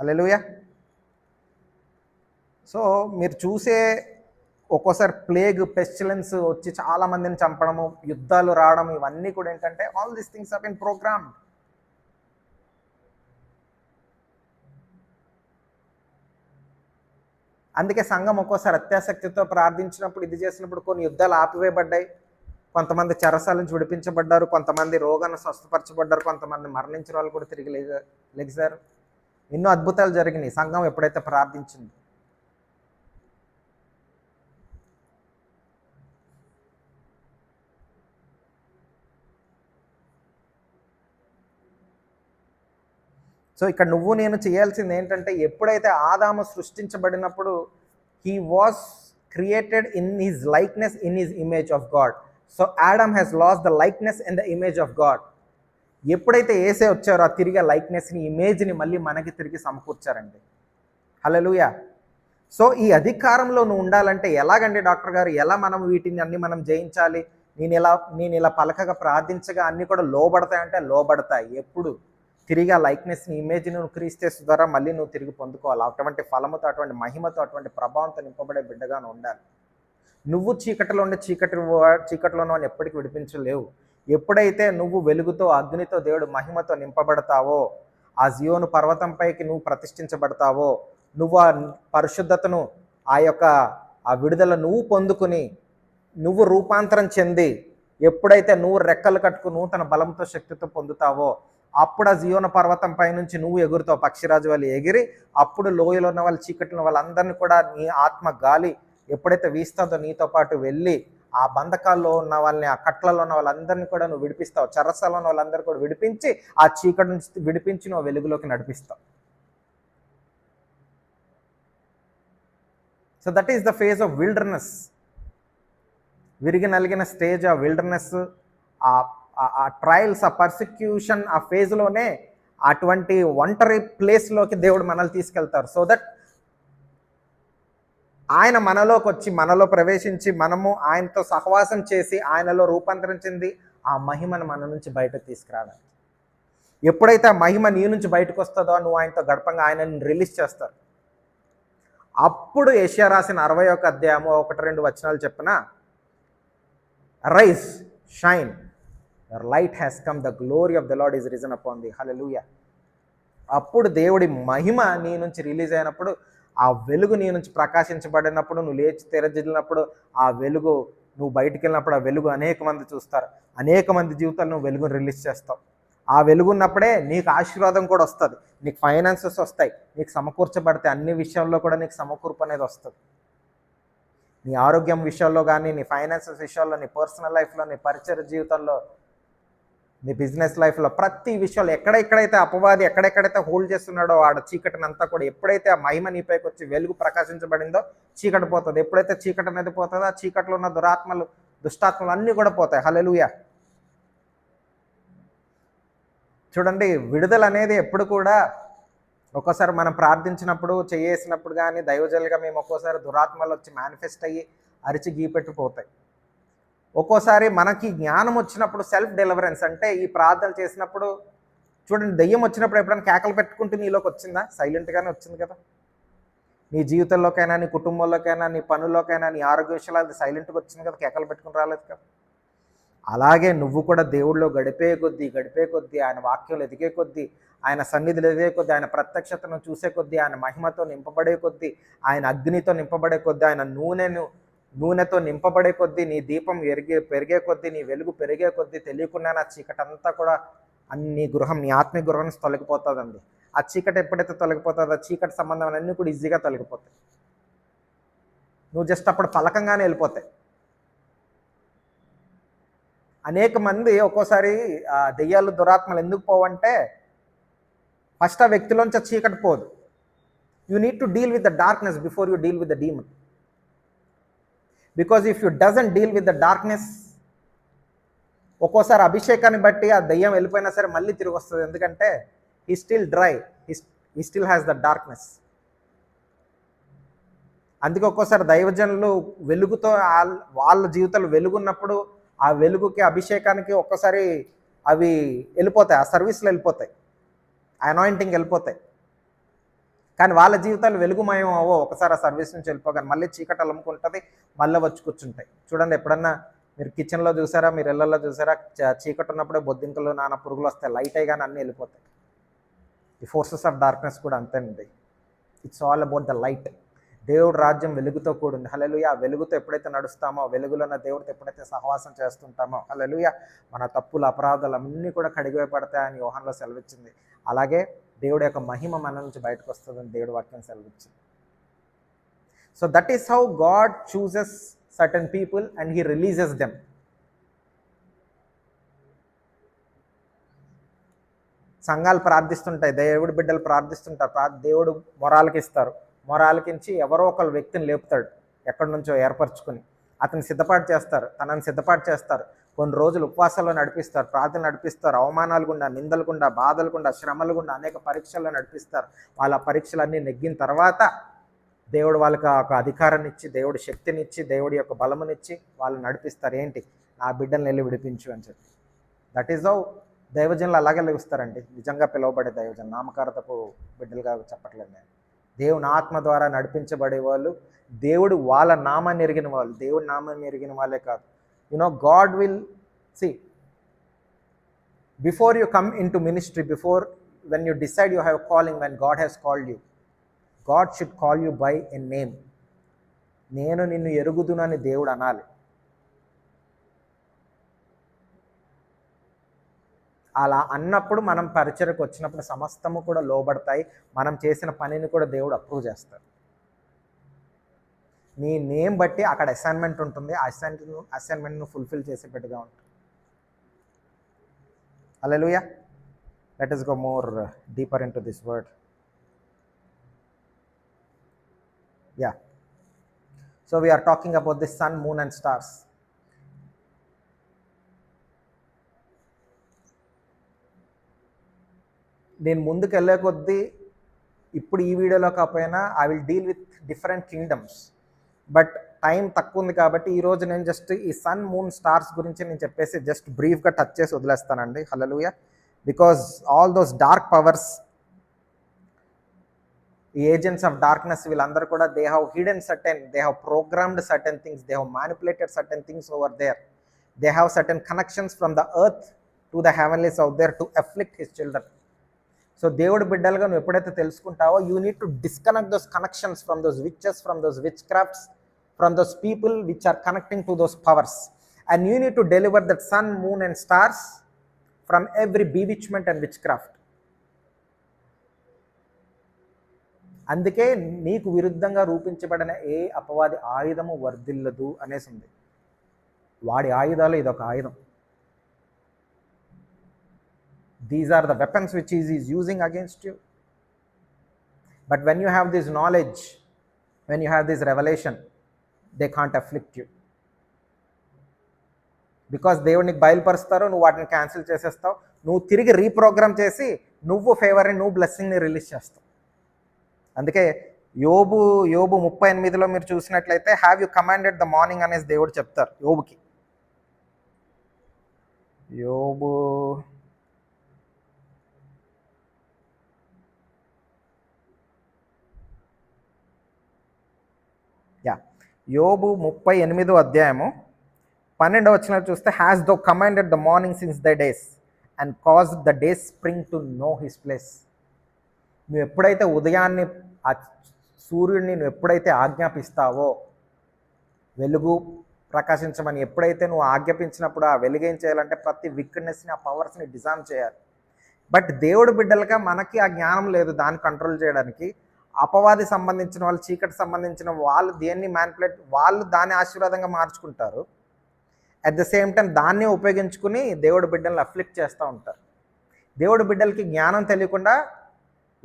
Hallelujah. So మీరు చూసే ఒక్కోసారి ప్లేగ్, పెస్టిలెన్స్ వచ్చి చాలా మందిని చంపడము, యుద్ధాలు రావడం, ఇవన్నీ కూడా ఏంటంటే all these things have been programmed. అందుకే సంఘం ఒక్కోసారి అత్యాసక్తితో ప్రార్థించినప్పుడు, ఇది చేసినప్పుడు కొన్ని యుద్ధాలు ఆపివేయబడ్డాయి, కొంతమంది చెరసాల నుంచి విడిపించబడ్డారు, కొంతమంది రోగాన్ని స్వస్థపరచబడ్డారు, కొంతమంది మరణించిన వాళ్ళు కూడా తిరిగి లెగిశారు. ఎన్నో అద్భుతాలు జరిగినాయి సంఘం ఎప్పుడైతే ప్రార్థించింది. సో ఇక్కడ నువ్వు నేను చేయాల్సింది ఏంటంటే, ఎప్పుడైతే ఆదాము సృష్టించబడినప్పుడు he was created in his likeness, in his image of God. So Adam has lost the likeness and the image of God. ఎప్పుడైతే ఏసే వచ్చారో ఆ తిరిగి లైక్నెస్ని, ఇమేజ్ని మళ్ళీ మనకి తిరిగి సమకూర్చారండి. హల్లెలూయా. సో ఈ అధికారంలో నువ్వు ఉండాలంటే ఎలాగండి డాక్టర్ గారు, ఎలా మనం వీటిని అన్ని మనం జయించాలి? నేను ఇలా పలకగా ప్రార్థించగా అన్నీ కూడా లోబడతాయంటే లోబడతాయి. ఎప్పుడు తిరిగి ఆ లైక్నెస్ని, ఇమేజ్ని నువ్వు క్రీస్తు ద్వారా మళ్ళీ నువ్వు తిరిగి పొందుకోవాలి. అటువంటి ఫలముతో, అటువంటి మహిమతో, అటువంటి ప్రభావంతో నింపబడే బిడ్డగా ఉండాలి. నువ్వు చీకటిలో ఉండి చీకటిలోనూ అని ఎప్పటికీ విడిపించలేవు. ఎప్పుడైతే నువ్వు వెలుగుతో, అగ్నితో, దేవుడు మహిమతో నింపబడతావో, ఆ జీవోను పర్వతంపైకి నువ్వు ప్రతిష్ఠించబడతావో, నువ్వు ఆ పరిశుద్ధతను, ఆ విడుదల నువ్వు పొందుకుని, నువ్వు రూపాంతరం చెంది, ఎప్పుడైతే నువ్వు రెక్కలు కట్టుకు నూతన బలంతో, శక్తితో పొందుతావో, అప్పుడు ఆ జీవన పర్వతం పై నుంచి నువ్వు ఎగురుతావు, పక్షిరాజు వాళ్ళు ఎగిరి. అప్పుడు లోయలో ఉన్న వాళ్ళు, చీకట్లో వాళ్ళందరినీ కూడా నీ ఆత్మ గాలి ఎప్పుడైతే వీస్తుందో నీతో పాటు వెళ్ళి ఆ బంధకాల్లో ఉన్న వాళ్ళని, ఆ కట్లలో ఉన్న వాళ్ళందరినీ కూడా నువ్వు విడిపిస్తావు. చెరసాలలో ఉన్న వాళ్ళందరూ కూడా విడిపించి, ఆ చీకటి నుంచి విడిపించి నువ్వు వెలుగులోకి నడిపిస్తావు. So that is the phase of wilderness. విరిగి నలిగిన స్టేజ్, ఆ విల్డర్నెస్, ఆ ట్రయల్స్, ఆ పర్సిక్యూషన్, ఆ ఫేజ్లోనే అటువంటి ఒంటరి ప్లేస్లోకి దేవుడు మనల్ని తీసుకెళ్తారు. సో దట్ ఆయన మనలోకి వచ్చి, మనలో ప్రవేశించి, మనము ఆయనతో సహవాసం చేసి, ఆయనలో రూపాంతరం చెంది ఆ మహిమను మన నుంచి బయటకు తీసుకురావాలి. ఎప్పుడైతే ఆ మహిమ నీ నుంచి బయటకు వస్తుందో, నువ్వు ఆయనతో గడపంగా ఆయనని రిలీజ్ చేస్తారు. అప్పుడు యెషయా రాసిన 61 అధ్యాయము 1-2 వచనాలు చెప్పిన, rise, shine, your light has come, the glory of the Lord is risen upon thee. Hallelujah. అప్పుడు దేవుడి మహిమ నీ నుంచి రిలీజ్ అయినప్పుడు, ఆ వెలుగు నీ నుంచి ప్రకాశించబడినప్పుడు, నువ్వు లేచి తెరజిల్లినప్పుడు, ఆ వెలుగు నువ్వు బయటికి వెళ్ళినప్పుడు, ఆ వెలుగు అనేక మంది చూస్తారు. అనేక మంది జీవితాలు నువ్వు వెలుగును రిలీజ్ చేస్తావు. ఆ వెలుగు ఉన్నప్పుడే నీకు ఆశీర్వాదం కూడా వస్తుంది, నీకు ఫైనాన్సెస్ వస్తాయి, నీకు సమకూర్చబడితే అన్ని విషయాల్లో కూడా నీకు సమకూర్పు అనేది వస్తుంది. నీ ఆరోగ్యం విషయాల్లో కానీ, నీ ఫైనాన్సెస్ విషయాల్లో, నీ పర్సనల్ లైఫ్లో, నీ పరిచయ జీవితంలో, నీ బిజినెస్ లైఫ్లో, ప్రతి విషయంలో ఎక్కడెక్కడైతే అపవాది ఎక్కడెక్కడైతే హోల్డ్ చేస్తున్నాడో ఆడ చీకటిని అంతా కూడా, ఎప్పుడైతే ఆ మహిమ నీపైకి వచ్చి వెలుగు ప్రకాశించబడిందో చీకటి పోతుంది. ఎప్పుడైతే చీకటి అనేది పోతుందో, ఆ చీకట్లో ఉన్న దురాత్మలు, దుష్టాత్మలు అన్నీ కూడా పోతాయి. హల్లెలూయా. చూడండి, విడుదల అనేది ఎప్పుడు కూడా, ఒక్కోసారి మనం ప్రార్థించినప్పుడు, చేసినప్పుడు కానీ, దైవజనులుగా మేము ఒక్కోసారి దురాత్మలు వచ్చి మేనిఫెస్ట్ అయ్యి అరిచి గీపెట్టిపోతాయి. ఒక్కోసారి మనకి జ్ఞానం వచ్చినప్పుడు, సెల్ఫ్ డెలివరెన్స్ అంటే ఈ ప్రార్థన చేసినప్పుడు, చూడండి, దెయ్యం వచ్చినప్పుడు ఎప్పుడైనా కేకలు పెట్టుకుంటూ నీలోకి వచ్చిందా? సైలెంట్గానే వచ్చింది కదా. నీ జీవితంలోకైనా, నీ కుటుంబంలోకైనా, నీ పనుల్లోకైనా, నీ ఆరోగ్య విషయాలు అది సైలెంట్గా వచ్చింది కదా, కేకలు పెట్టుకుని రాలేదు కదా. అలాగే నువ్వు కూడా దేవుళ్ళలో గడిపే కొద్దీ, ఆయన వాక్యంలో ఎదిగే కొద్దీ, ఆయన సన్నిధిలో ఎదిగే కొద్దీ, ఆయన ప్రత్యక్షతను చూసే కొద్దీ, ఆయన మహిమతో నింపబడే కొద్దీ, ఆయన అగ్నితో నింపబడే కొద్దీ, ఆయన నూనెతో నింపబడే కొద్దీ, నీ దీపం పెరిగే కొద్దీ, నీ వెలుగు పెరిగే కొద్దీ, తెలియకుండా నా చీకటంతా కూడా నీ ఆత్మీయ గృహం నుంచి తొలగిపోతుందండి. ఆ చీకటి ఎప్పుడైతే తొలగిపోతుందో, ఆ చీకటి సంబంధం అన్నీ కూడా ఈజీగా తొలగిపోతాయి. నువ్వు జస్ట్ అప్పుడు పలకంగానే వెళ్ళిపోతాయి. అనేక మంది ఒక్కోసారి దెయ్యాలు, దురాత్మలు ఎందుకు పోవంటే, ఫస్ట్ ఆ వ్యక్తిలోంచి చీకటి పోదు. You need to deal with the darkness before you deal with the demon. Because if you doesn't deal with the darkness, ఒక్కోసారి అభిషేకాన్ని బట్టి ఆ దెయ్యం వెళ్ళిపోయినా సరే మళ్ళీ తిరిగి వస్తుంది. ఎందుకంటే he still dry, he still has the darkness. అందుకే ఒక్కోసారి దైవజనులు వెలుగుతో వాళ్ళ జీవితాలు వెలుగున్నప్పుడు, ఆ వెలుగుకి, అభిషేకానికి ఒక్కసారి అవి వెళ్ళిపోతాయి, ఆ సర్వీస్లో వెళ్ళిపోతాయి, ఆ అనాయింటింగ్ వెళ్ళిపోతాయి. కానీ వాళ్ళ జీవితాలు వెలుగుమయం ఒకసారి ఆ సర్వీస్ నుంచి వెళ్ళిపోగానే మళ్ళీ చీకటి అలుముకుంటుంది, మళ్ళీ వచ్చి కూర్చుంటాయి. చూడండి, ఎప్పుడన్నా మీరు కిచెన్లో చూసారా, మీరు ఇళ్లలో చూసారా, చీకటి ఉన్నప్పుడే బొద్దింకలు, నానా పురుగులు వస్తాయి, లైట్ అయ్యి కానీ అన్నీ వెళ్ళిపోతాయి. ఈ ఫోర్సెస్ ఆఫ్ డార్క్నెస్ కూడా అంతేనండి. It's all about the light. దేవుడు రాజ్యం వెలుగుతో కూడింది. హల్లెలూయా. వెలుగుతో ఎప్పుడైతే నడుస్తామో, వెలుగులో ఉన్న దేవుడితో ఎప్పుడైతే సహవాసం చేస్తుంటామో, హల్లెలూయా, మన తప్పులు, అపరాధాలు అన్నీ కూడా కడిగివేయబడతాయని యోహానులో సెలవిచ్చింది. అలాగే దేవుడి యొక్క మహిమ మన నుంచి బయటకు వస్తుందని దేవుడి వాక్యం సెలవిచ్చింది. So that is how God chooses certain people and he releases them. సంఘాలు ప్రార్థిస్తుంటాయి, దేవుడి బిడ్డలు ప్రార్థిస్తుంటారు, దేవుడు మొరాలకి ఇస్తారు. మొరాలకించి ఎవరో ఒకళ్ళ వ్యక్తిని లేపుతాడు. ఎక్కడి నుంచో ఏర్పరచుకుని అతను సిద్ధపాటు చేస్తారు, తనని సిద్ధపాటు చేస్తారు. కొన్ని రోజులు ఉపవాసాల్లో నడిపిస్తారు, ప్రార్థనలు నడిపిస్తారు, అవమానాలు గుండా, నిందలు గుండా, బాధలు గుండా, శ్రమలు గుండా, అనేక పరీక్షల్లో నడిపిస్తారు. వాళ్ళ పరీక్షలన్నీ నెగ్గిన తర్వాత దేవుడు వాళ్ళకి ఒక అధికారాన్ని ఇచ్చి, దేవుడి శక్తినిచ్చి, దేవుడి యొక్క బలమునిచ్చి వాళ్ళు నడిపిస్తారు. ఏంటి, నా బిడ్డల్ని వెళ్ళి విడిపించు అని చెప్పి. దట్ ఈస్ హౌ దైవజనులు అలాగే లభిస్తారండి. నిజంగా పిలువబడే దైవజనులు, నామకారతపు బిడ్డలుగా చెప్పట్లేదు నేను. దేవుని ఆత్మ ద్వారా నడిపించబడే వాళ్ళు, దేవుడు వాళ్ళ నామాన్ని ఎరిగిన వాళ్ళు, దేవుడి నామాన్ని ఎరిగిన వాళ్ళే కాదు. God will see, before you come into ministry, before when you decide you have a calling, when God has called you, God should call you by a name. నేను నిన్ను ఎరుగుదునని దేవుడు అనాలి. అలా అన్నప్పుడు మనం పరిచర్యకు వచ్చినప్పుడు సమస్తము కూడా లోబడతాయి. మనం చేసిన పనిని కూడా దేవుడు అప్రూవ్ చేస్తాడు. నీ నేమ్ బట్టి అక్కడ అసైన్మెంట్ ఉంటుంది. అసైన్మెంట్ను ఫుల్ఫిల్ చేసేటట్టుగా ఉంటుంది. Hallelujah. Let us go more deeper into this word. Yeah. So we are talking about the sun, moon and stars. నేను ముందుకు వెళ్ళే కొద్దీ ఇప్పుడు ఈ వీడియోలో కాకపోయినా I will deal with different kingdoms. But time తక్కువ ఉంది కాబట్టి ఈరోజు నేను జస్ట్ ఈ సన్, మూన్, స్టార్స్ గురించి నేను చెప్పేసి జస్ట్ బ్రీఫ్గా టచ్ చేసి వదిలేస్తానండి. Hallelujah. Because all those dark powers, ఈ ఏజెంట్స్ ఆఫ్ డార్క్నెస్, వీళ్ళందరూ కూడా they have hidden certain, they have programmed certain things, they have manipulated certain things over there. They have certain connections from the earth to the heavenlies out there to afflict his children. So దేవుడి బిడ్డలుగా నువ్వు ఎప్పుడైతే తెలుసుకుంటావో, you need to disconnect those connections from those witches, from those witchcrafts, from those people which are connecting to those powers, and you need to deliver that sun, moon and stars from every bewitchment and witchcraft. అందుకే నీకు విరుద్ధంగా రూపించబడిన ఏ అపవాది ఆయుధము వర్ధిల్లదు అనేసి ఉంది. వాడి ఆయుధాలు ఇదొక ఆయుధం. These are the weapons which he is using against you. But when you have this knowledge, when you have this revelation, they can't afflict you. Because దేవుడు నీకు బయలుపరుస్తారు, నువ్వు వాటిని క్యాన్సిల్ చేసేస్తావు, నువ్వు తిరిగి రీప్రోగ్రామ్ చేసి నువ్వు ఫేవర్ని, నువ్వు బ్లెస్సింగ్ని రిలీజ్ చేస్తావు. అందుకే యోబు 38లో మీరు చూసినట్లయితే, have you commanded the morning అనేసి దేవుడు చెప్తారు యోబుకి. యోబు యోబు 38వ అధ్యాయము 12వ వచనం చూస్తే, has though commanded the morning since the days and cause the days spring to know his place. నువ్వు ఎప్పుడైతే ఉదయాన్ని, ఆ సూర్యుడిని నువ్వు ఎప్పుడైతే ఆజ్ఞాపిస్తావో, వెలుగు ప్రకాశించమని ఎప్పుడైతే నువ్వు ఆజ్ఞాపించినప్పుడు, ఆ వెలుగు ఏం చేయాలంటే ప్రతి విక్నెస్ని, ఆ పవర్స్ని డిజామ్ చేయాలి. బట్ దేవుడు బిడ్డలుగా మనకి ఆ జ్ఞానం లేదు దాన్ని కంట్రోల్ చేయడానికి. అపవాది సంబంధించిన వాళ్ళు, చీకటి సంబంధించిన వాళ్ళు దేన్ని మ్యానిపులేట్, వాళ్ళు దాన్ని ఆశీర్వాదంగా మార్చుకుంటారు. అట్ ద సేమ్ టైం దాన్నే ఉపయోగించుకుని దేవుడి బిడ్డల్ని అఫ్లిక్ట్ చేస్తూ ఉంటారు. దేవుడి బిడ్డలకి జ్ఞానం తెలియకుండా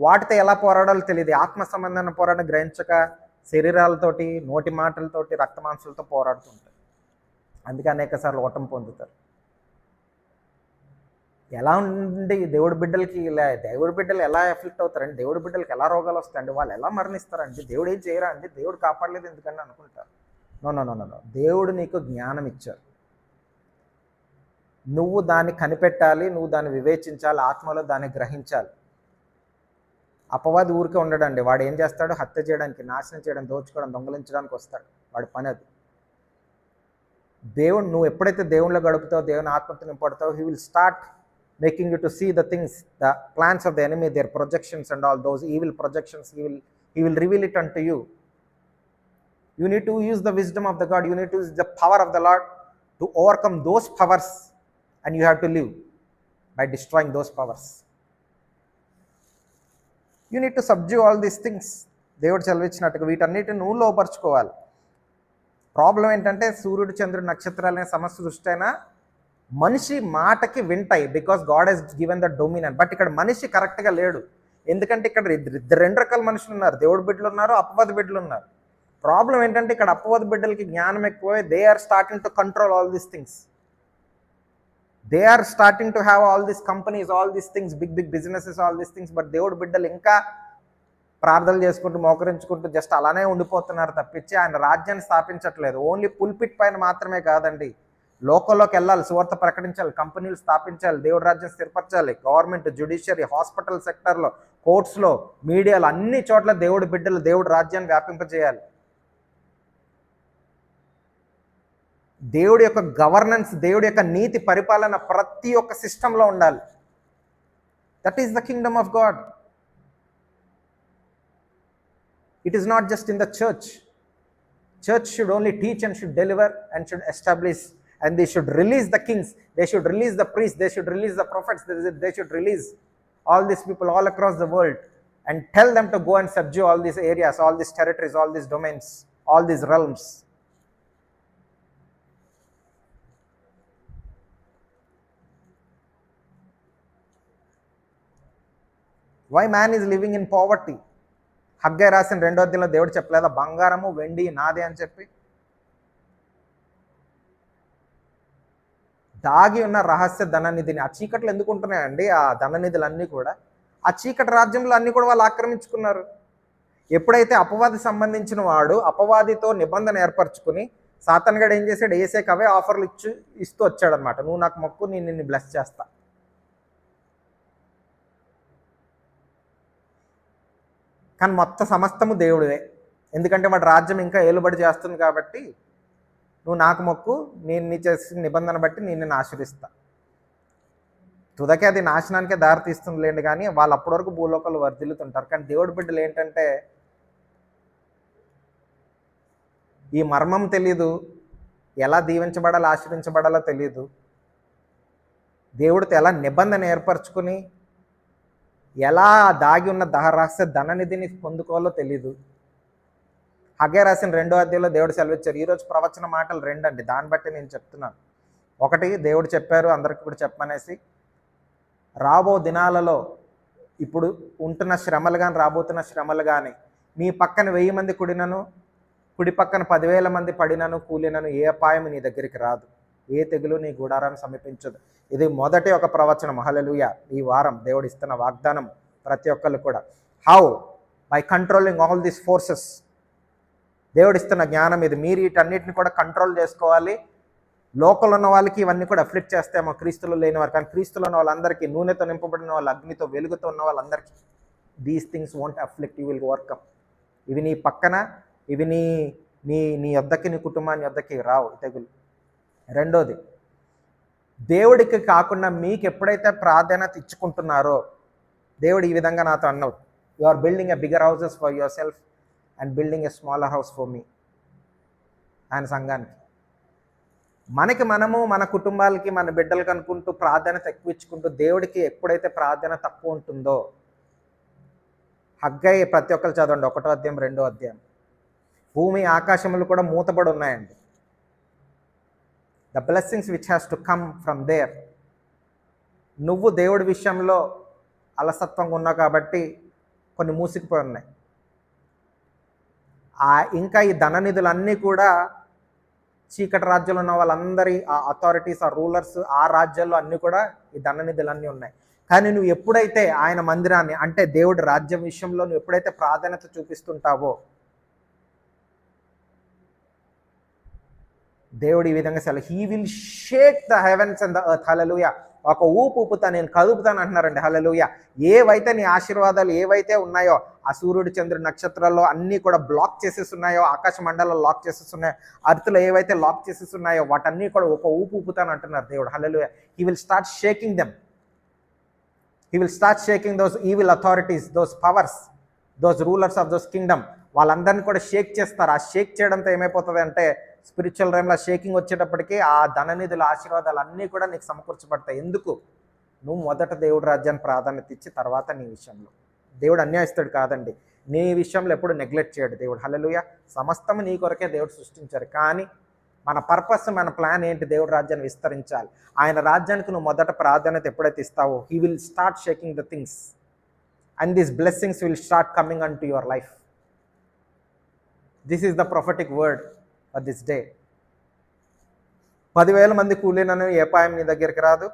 వాటితో ఎలా పోరాడాలో తెలియదు. ఆత్మ సంబంధమైన పోరాటం గ్రహించక శరీరాలతోటి, నోటి మాటలతోటి, రక్త మాంసాలతో పోరాడుతుంటారు. అందుకే అనేక సార్లు ఓటమి పొందుతారు. ఎలా ఉండి దేవుడి బిడ్డలకి ఇలా, దేవుడి బిడ్డలు ఎలా ఎఫెక్ట్ అవుతారండి, దేవుడి బిడ్డలకి ఎలా రోగాలు వస్తాయండి, వాళ్ళు ఎలా మరణిస్తారండి, దేవుడు ఏం చేయరా అండి, దేవుడు కాపాడలేదు ఎందుకంటే అనుకుంటారు. నో. దేవుడు నీకు జ్ఞానం ఇచ్చారు, నువ్వు దాన్ని కనిపెట్టాలి, నువ్వు దాన్ని వివేచించాలి, ఆత్మలో దాన్ని గ్రహించాలి. అపవాది ఊరికే ఉండడండి. వాడు ఏం చేస్తాడు, హత్య చేయడానికి, నాశనం చేయడం, దోచుకోవడం, దొంగలించడానికి వస్తాడు. వాడి పని అది. దేవుడు, నువ్వు ఎప్పుడైతే దేవుళ్ళో గడుపుతావు, దేవుని ఆత్మతో నింపడతావు, he will start making you to see the things, the plans of the enemy, their projections and all those evil projections. He will reveal it unto you. You need to use the wisdom of the God. You need to use the power of the Lord to overcome those powers, and you have to live by destroying those powers. You need to subdue all these things. దేవుడు చదివించినట్టుగా వీటన్నిటిని నువ్వు లోపరుచుకోవాలి. ప్రాబ్లం ఏంటంటే, సూర్యుడు, చంద్రుడు, నక్షత్రాలనే సమస్త దృష్టి అయినా మనిషి మాటకి వింటాయి, because God has given the dominant. But ఇక్కడ మనిషి కరెక్ట్గా లేడు. ఎందుకంటే ఇక్కడ రెండు రకాల మనుషులు ఉన్నారు. దేవుడి బిడ్డలు ఉన్నారు, అపవాది బిడ్డలు ఉన్నారు. ప్రాబ్లం ఏంటంటే ఇక్కడ అపవాది బిడ్డలకి జ్ఞానం ఎక్కువ, they are starting to control all these things. They are starting to have all these companies, all these things, big big businesses, all these things. But దేవుడు బిడ్డలు ఇంకా ప్రార్థనలు చేసుకుంటూ మోకరించుకుంటూ జస్ట్ అలానే ఉండిపోతున్నారు తప్పించి ఆయన రాజ్యాన్ని స్థాపించట్లేదు. ఓన్లీ పుల్పిట్ పైన మాత్రమే కాదండి, లోకల్లోకి వెళ్ళాలి, సువార్త ప్రకటించాలి, కంపెనీలు స్థాపించాలి, దేవుడి రాజ్యం స్థిరపరచాలి. గవర్నమెంట్, జ్యుడిషియరీ, హాస్పిటల్ సెక్టర్లో, కోర్ట్స్లో, మీడియాలో, అన్ని చోట్ల దేవుడి బిడ్డలు దేవుడి రాజ్యాన్ని వ్యాపింపజేయాలి. దేవుడి యొక్క గవర్నెన్స్, దేవుడి యొక్క నీతి పరిపాలన ప్రతి ఒక్క సిస్టంలో ఉండాలి. That is the kingdom of God. It is not just in the church. Church should only teach and should deliver and should establish, and they should release the kings, they should release the priests, they should release the prophets, they should release all these people all across the world and tell them to go and subdue all these areas, all these territories, all these domains, all these realms. Why man is living in poverty? Haggai రాసిన 2వ అధ్యాయంలో దేవుడు చెప్పలేదా బంగారము వెండి నాదే అని చెప్పి? దాగి ఉన్న రహస్య ధననిధిని, ఆ చీకట్లు ఎందుకు ఉంటున్నాయండి? ఆ ధననిధులన్నీ కూడా ఆ చీకటి రాజ్యంలో అన్నీ కూడా వాళ్ళు ఆక్రమించుకున్నారు. ఎప్పుడైతే అపవాది సంబంధించిన వాడు అపవాదితో నిబంధన ఏర్పరచుకుని సాతానుగాడు ఏం చేశాడు, ఏసేకి అవే ఆఫర్లు ఇస్తూ వచ్చాడనమాట. నువ్వు నాకు మొక్కు, నేను నిన్ను బ్లెస్ చేస్తా. కానీ మొత్తం సమస్తము దేవుడివే, ఎందుకంటే వాడు రాజ్యం ఇంకా ఏలుబడి చేస్తుంది కాబట్టి నువ్వు నాకు మొక్కు, నేను నీ చేసిన నిబంధన బట్టి నేను నిన్ను ఆశ్రయిస్తా. తుదకే అది నాశనానికే దారి తీస్తుందిలేండి, కానీ వాళ్ళు అప్పటి వరకు భూలోకాలు వర్ధిల్లుతుంటారు. కానీ దేవుడి బిడ్డలు ఏంటంటే ఈ మర్మం తెలీదు, ఎలా దీవించబడాలో ఆశ్రయించబడాలో తెలీదు, దేవుడితో ఎలా నిబంధన ఏర్పరచుకుని ఎలా దాగి ఉన్న రహస్య ధననిధిని పొందుకోవాలో తెలీదు. హగ్గై రాసిన 2వ అధ్యాయంలో దేవుడు సెలవిచ్చారు. ఈరోజు ప్రవచన మాటలు 2 అండి, దాన్ని బట్టి నేను చెప్తున్నాను. 1, దేవుడు చెప్పారు అందరికి కూడా చెప్పమనేసి, రాబో దినాలలో ఇప్పుడు ఉంటున్న శ్రమలు కానీ రాబోతున్న శ్రమలు కానీ నీ పక్కన 1000 మంది కుడినను, కుడి పక్కన 10,000 మంది పడినను కూలినను ఏ అపాయం నీ దగ్గరికి రాదు, ఏ తెగులు నీ గుడారాన్ని సమీపించదు. ఇది మొదటి ఒక ప్రవచనం. హల్లెలూయా. ఈ వారం దేవుడు ఇస్తున్న వాగ్దానం ప్రతి ఒక్కళ్ళు కూడా. How? By controlling all these forces. దేవుడు ఇస్తున్న జ్ఞానం ఇది. మీరు వీటన్నిటిని కూడా కంట్రోల్ చేసుకోవాలి. లోకల్ ఉన్న వాళ్ళకి ఇవన్నీ కూడా అఫ్లిక్ట్ చేస్తామో, క్రీస్తులో లేని వారు. కానీ క్రీస్తులో ఉన్న వాళ్ళందరికీ, నూనెతో నింపబడిన వాళ్ళు, అగ్నితో వెలుగుతో ఉన్న వాళ్ళందరికీ these things won't afflict, you will overcome. ఇవి నీ పక్కన, ఇవి నీ నీ నీ యొద్దకి, నీ కుటుంబాన్ని యొద్దకి రావు తెగులు. 2వది, దేవుడికి కాకుండా మీకు ఎప్పుడైతే ప్రాధాన్యత ఇచ్చుకుంటున్నారో, దేవుడు ఈ విధంగా నాతో అన్నాడు, you are building a bigger houses for yourself and building a smaller house for me. ఆయన సంఘానికి, మనకి మనము, మన కుటుంబాలకి, మన బిడ్డలకి అనుకుంటూ ప్రాధాన్యత ఎక్కువ ఇచ్చుకుంటూ దేవుడికి ఎప్పుడైతే ప్రాధాన్యత తక్కువ ఉంటుందో, హగ్గై ప్రతి ఒక్కరు చదవండి 1వ అధ్యాయం 2వ అధ్యాయం. భూమి ఆకాశములు కూడా మూతబడి ఉన్నాయండి. The blessings which has to come from there. నువ్వు దేవుడి విషయంలో అలసత్వంగా ఉన్నావు కాబట్టి కొన్ని మూసుకుపోయి ఉన్నాయి. ఇంకా ఈ ధననిధులన్నీ కూడా చీకటి రాజ్యాలు ఉన్న వాళ్ళందరి ఆ అథారిటీస్, ఆ రూలర్స్, ఆ రాజ్యాల్లో అన్నీ కూడా ఈ ధననిధులన్నీ ఉన్నాయి. కానీ నువ్వు ఎప్పుడైతే ఆయన మందిరాన్ని, అంటే దేవుడి రాజ్యం విషయంలో నువ్వు ఎప్పుడైతే ప్రాధాన్యత చూపిస్తుంటావో, దేవుడు ఈ విధంగా సెలవు, he will shake the heavens and the earth. Hallelujah. ఒక ఊపుతా, నేను కదుపుతాను అంటున్నారండి. హల్లెలూయా. ఏవైతే నీ ఆశీర్వాదాలు ఏవైతే ఉన్నాయో, ఆ సూర్యుడు, చంద్రుడు, నక్షత్రాల్లో అన్నీ కూడా బ్లాక్ చేసేస్తున్నాయో, ఆకాశ మండలంలో లాక్ చేసేస్తున్నాయో, అర్త్లో ఏవైతే లాక్ చేసేస్తున్నాయో వాటన్నీ కూడా ఒక ఊపుతాను అంటున్నారు దేవుడు. Hallelujah. He will start shaking them. He will start shaking those evil authorities, those powers, those rulers of those kingdom. వాళ్ళందరినీ కూడా షేక్ చేస్తారు. ఆ షేక్ చేయడంతో ఏమైపోతుంది అంటే, స్పిరిచువల్ రైమ్లో షేకింగ్ వచ్చేటప్పటికి ఆ ధననిధుల ఆశీర్వాదాలు అన్నీ కూడా నీకు సమకూర్చబడతాయి. ఎందుకు? నువ్వు మొదట దేవుడి రాజ్యాన్ని ప్రాధాన్యత ఇచ్చి తర్వాత నీ విషయంలో. దేవుడు అన్యాయస్తుడు కాదండి, నీ విషయంలో ఎప్పుడు నెగ్లెక్ట్ చేయడు దేవుడు. హల్లెలూయా. సమస్తము నీ కొరకే దేవుడు సృష్టించారు. కానీ మన పర్పస్, మన ప్లాన్ ఏంటి? దేవుడి రాజ్యాన్ని విస్తరించాలి. ఆయన రాజ్యానికి నువ్వు మొదట ప్రాధాన్యత ఎప్పుడైతే ఇస్తావో, he will start shaking the things and these blessings will start coming unto your life. This is the prophetic word for this day. 10,000 మంది కూలీనను ఏ పాయం నీ దగ్గరికి రాదు,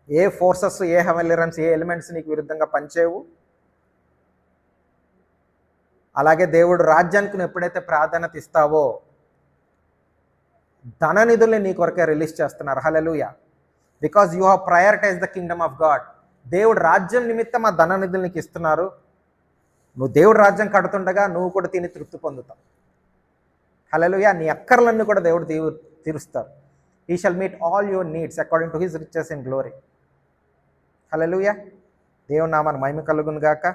ఏ ఫోర్సెస్, ఏ హెవెన్లీ రన్స్, ఏ ఎలిమెంట్స్ నీకు విరుద్ధంగా పనిచేయవు. అలాగే దేవుడు రాజ్యానికి నువ్వు ఎప్పుడైతే ప్రాధాన్యత ఇస్తావో ధన నిధుల్ని నీ కొరకే రిలీజ్ చేస్తున్నారు. Hallelujah. Because you have prioritise the kingdom of God. దేవుడు రాజ్యం నిమిత్తం ఆ ధన నిధులు నీకు ఇస్తున్నారు. నువ్వు దేవుడు రాజ్యం కడుతుండగా నువ్వు కూడా తిని తృప్తి పొందుతావు. హల్లెలూయా. నీ అక్కర్లన్నీ కూడా దేవుడు తీరుస్తారు. He shall meet all your needs according to his riches in glory. Hallelujah. దేవుని నామానికి మహిమ కలుగును గాక.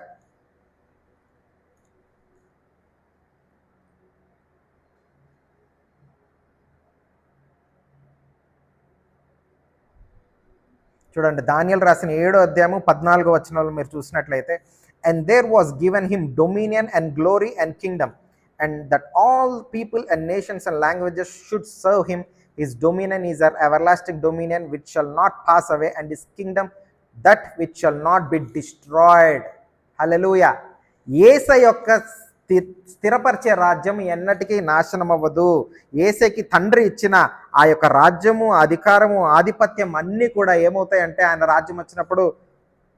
చూడండి, దానియేలు రాసిన 7వ అధ్యాయము 14వ వచనంలో మీరు చూసినట్లయితే, and there was given him dominion and glory and kingdom and that all people and nations and languages should serve him. His dominion is an everlasting dominion which shall not pass away and his kingdom that which shall not be destroyed. Hallelujah. Yesayya యొక్క స్థిరపరిచే రాజ్యం ఎన్నటికీ నాశనం అవ్వదు. యేసయ్యకి తండ్రి ఇచ్చిన ఆ యొక్క రాజ్యము, అధికారము, ఆధిపత్యం అన్నీ కూడా ఏమవుతాయంటే ఆయన రాజ్యం వచ్చినప్పుడు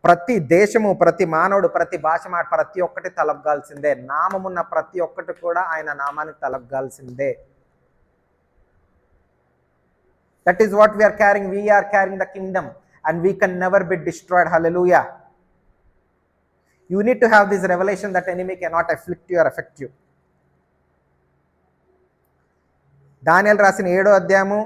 ప్రతి దేశము, ప్రతి మానవుడు, ప్రతి భాష మాట ప్రతి ఒక్కటి తలగ్గాల్సిందే. నామమున్న ప్రతి ఒక్కటి కూడా ఆయన నామానికి తలగ్గాల్సిందే. That is what we are carrying. We are carrying the kingdom and we can never be destroyed. Hallelujah. You need to have this revelation that enemy cannot afflict you or affect you. దానియేలు రాసిన 7వ అధ్యాయము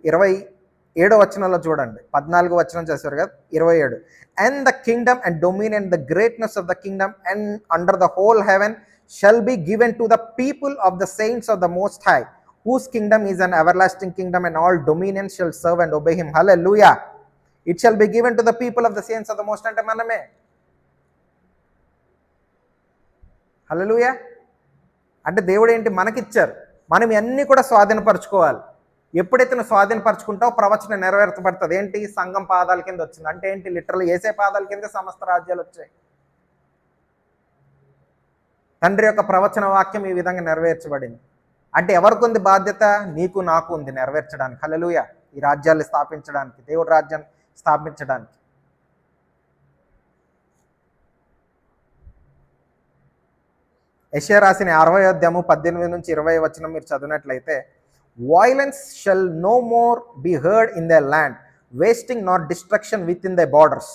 27వ వచనంలో చూడండి, 14వ వచనం చేశారు కదా, 27. And the kingdom and dominion, the greatness of the kingdom and under the whole heaven shall be given to the people of the saints of the Most High, whose kingdom is an everlasting kingdom and all dominions shall serve and obey him. Hallelujah. It shall be given to the people of the saints of the Most అంటే మనమే. హల్లెలూయా. అంటే దేవుడు ఏంటి మనకిచ్చారు, మనం ఇవన్నీ కూడా స్వాధీనపరచుకోవాలి. ఎప్పుడైతే నువ్వు స్వాధీనపరచుకుంటావు ప్రవచనం నెరవేర్చబడుతుంది. ఏంటి? సంఘం పాదాల కింద వచ్చింది. అంటే ఏంటి? లిటరల్ యేసే పాదాల కింద సమస్త రాజ్యాలు వచ్చాయి. తండ్రి యొక్క ప్రవచన వాక్యం ఈ విధంగా నెరవేర్చబడింది. అంటే ఎవరికి ఉంది బాధ్యత? నీకు నాకు ఉంది నెరవేర్చడానికి. హల్లెలూయా. ఈ రాజ్యాన్ని స్థాపించడానికి, దేవుడి రాజ్యాన్ని స్థాపించడానికి. యెషయా రాసిన 60వ అధ్యాయము 18 నుంచి 20 వచనం మీరు చదివినట్లయితే, violence shall no more be heard in the land, wasting not destruction within the borders,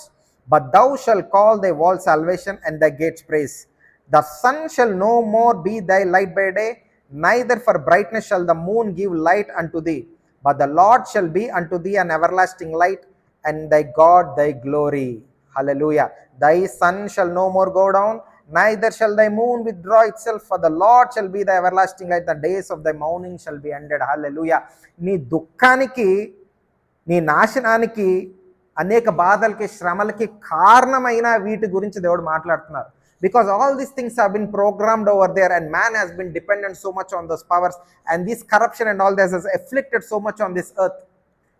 but thou shall call the wall salvation and the gates praise. The sun shall no more be thy light by day, neither for brightness shall the moon give light unto thee, but the Lord shall be unto thee an everlasting light, and thy God thy glory. Hallelujah. Thy sun shall no more go down, neither shall thy moon withdraw itself, for the Lord shall be thy everlasting light, the days of thy mourning shall be ended. Hallelujah. నీ దుఃఖానికి, నీ నాశనానికి, అనేక బాధలకి, శ్రమలకి కారణమైన వీటి గురించి దేవుడు మాట్లాడుతున్నారు. Because all these things have been programmed over there and man has been dependent so much on those powers, and this corruption and all this has afflicted so much on this earth.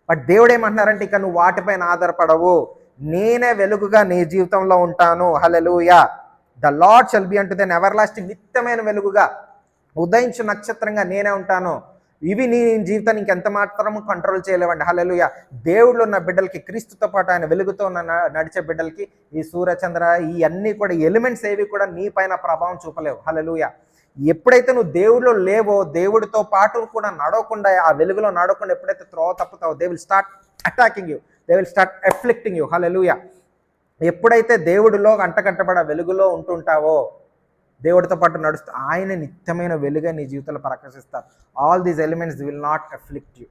But దేవుడు ఏమంటున్నారంటే ఇక నువ్వు వాటిపైన ఆధారపడవు, నేనే వెలుగుగా నీ జీవితంలో ఉంటాను. హల్లెలూయా. The Lord shall be unto then everlasting, నిత్యమైన వెలుగుగా, ఉదయించు నక్షత్రంగా నేనే ఉంటాను. ఇవి నీ జీవితాన్ని ఇంకెంత మాత్రము కంట్రోల్ చేయలేవండి. హల్లెలూయా. దేవుళ్ళు ఉన్న బిడ్డలకి, క్రీస్తుతో పాటు ఆయన వెలుగుతో నడిచే బిడ్డలకి ఈ సూర్యచంద్ర ఈ అన్నీ కూడా ఎలిమెంట్స్ ఏవి కూడా నీ పైన ప్రభావం చూపలేవు. హల్లెలూయా. ఎప్పుడైతే నువ్వు దేవుడిలో లేవో, దేవుడితో పాటు కూడా నడవకుండా, ఆ వెలుగులో నడవకుండా ఎప్పుడైతే త్రోవ తప్పుతావో, they will start attacking you, they will start afflicting you. Hallelujah. ఎప్పుడైతే దేవుడిలో అంటకట్టబడ వెలుగులో ఉంటుంటావో, దేవుడితో పాటు నడుస్తూ ఆయన నిత్యమైన వెలుగే నీ జీవితంలో ప్రకాశిస్తారు. All these elements will not afflict you.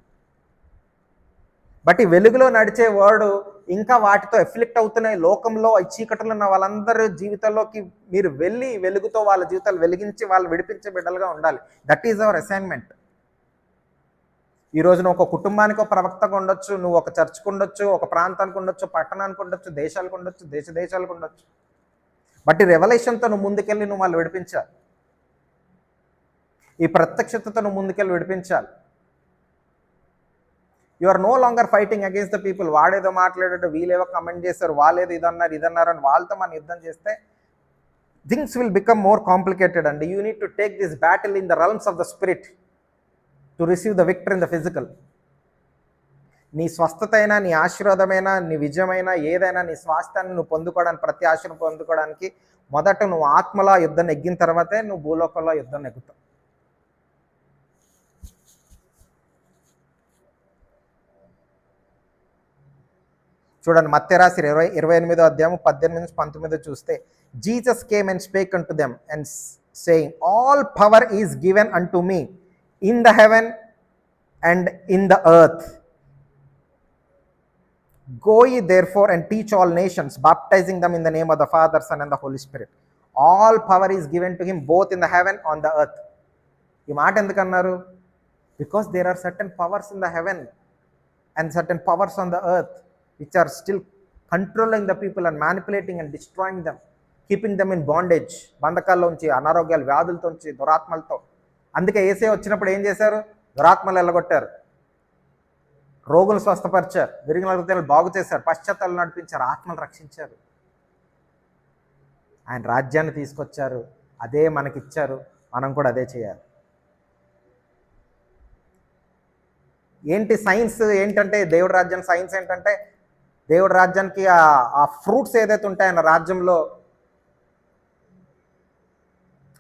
But ఈ వెలుగులో నడిచే వాడు ఇంకా వాటితో ఎఫ్లిక్ట్ అవుతున్నాయి. లోకంలో ఈ చీకటిలో ఉన్న వాళ్ళందరూ జీవితంలోకి మీరు వెళ్ళి వెలుగుతో వాళ్ళ జీవితాలు వెలిగించి వాళ్ళు విడిపించే బిడ్డలుగా ఉండాలి. That is our assignment. ఈరోజు నువ్వు ఒక కుటుంబానికి ఒక ప్రవక్తగా ఉండొచ్చు, నువ్వు ఒక చర్చ్కి ఉండొచ్చు, ఒక ప్రాంతానికి ఉండొచ్చు, పట్టణానికి ఉండొచ్చు, దేశాలకు ఉండొచ్చు, దేశాలకు ఉండొచ్చు. బట్ ఈ రెవల్యూషన్తో నువ్వు ముందుకెళ్ళి నువ్వు వాళ్ళు విడిపించాలి. ఈ ప్రత్యక్షతతో నువ్వు ముందుకెళ్ళి విడిపించాలి. You are no longer fighting against the people. వాడేదో మాట్లాడాడు, వీళ్ళేవో కమెంట్ చేస్తారు, వాళ్ళేదో ఇదన్నారు అని వాళ్ళతో మనం యుద్ధం చేస్తే things will become more complicated అండి. You need to take this battle in the realms of the spirit to receive the victory in the physical. నీ స్వస్థత అయినా, నీ ఆశీర్వాదమైనా, నీ విజయమైనా, ఏదైనా నీ స్వాస్థ్యాన్ని నువ్వు పొందుకోవడానికి, ప్రతి ఆశను పొందుకోవడానికి మొదట నువ్వు ఆత్మలో యుద్ధం నెగ్గిన తర్వాతే నువ్వు భూలోకంలో యుద్ధం నెగ్గుతావు. చూడండి, మత్తయి రాసిన 28వ అధ్యాయం 18-19 చూస్తే, Jesus came and spake unto them and saying, all power is given unto me in the heaven and in the earth. Go ye therefore and teach all nations, baptizing them in the name of the Father, Son and the Holy Spirit. All power is given to him both in the heaven on the earth. ఈ మాట ఎందుకు అన్నారు? Because there are certain powers in the heaven and certain powers on the earth which are still controlling the people and manipulating and destroying them, keeping them in bondage. బంధకాల్లోంచి, అనారోగ్యాలు, వ్యాధులతోంచి, దురాత్మలతో. అందుకే యేసే వచ్చినప్పుడు ఏం చేశారు? దురాత్మలు వెళ్ళగొట్టారు, రోగులు స్వస్థపరిచారు, విరిగిన హృదయాలు బాగు చేశారు, పశ్చాత్తాలు నడిపించారు, ఆత్మలు రక్షించారు, ఆయన రాజ్యాన్ని తీసుకొచ్చారు. అదే మనకిచ్చారు, మనం కూడా అదే చేయాలి. ఏంటి సైన్స్ ఏంటంటే, దేవుడి రాజ్యం సైన్స్ ఏంటంటే, దేవుడి రాజ్యానికి ఆ ఫ్రూట్స్ ఏదైతే ఉంటాయో ఆయన రాజ్యంలో,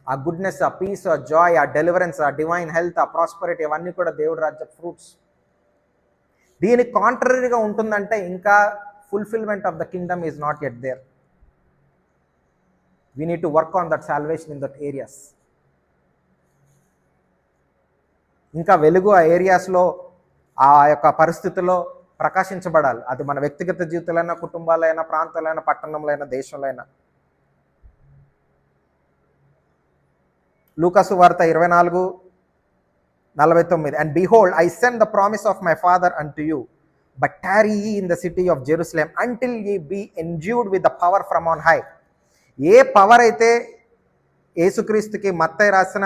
ఆ గుడ్నెస్, ఆ పీస్, ఆ జాయ్, ఆ డెలివరెన్స్, ఆ డివైన్ హెల్త్, ఆ ప్రాస్పరిటీ, అవన్నీ కూడా దేవుడి రాజ్య ఫ్రూట్స్. దీనికి కాంట్రరీగా ఉంటుందంటే ఇంకా fulfilment of the kingdom is not yet there. We need to work on that salvation in that areas. ఇంకా వెలుగు ఆ ఏరియాస్లో, ఆ యొక్క పరిస్థితుల్లో ప్రకాశించబడాలి. అది మన వ్యక్తిగత జీవితాలైనా, కుటుంబాలైనా, ప్రాంతాలైనా, పట్టణంలో అయినా, దేశంలో అయినా. లూకాసు వార్త 24:49, and behold, I send the promise of my Father unto you, but tarry ye in the city of Jerusalem until ye be endued with the power from on high. A power అయితే యేసుక్రీస్తుకి మత్తయి రాసిన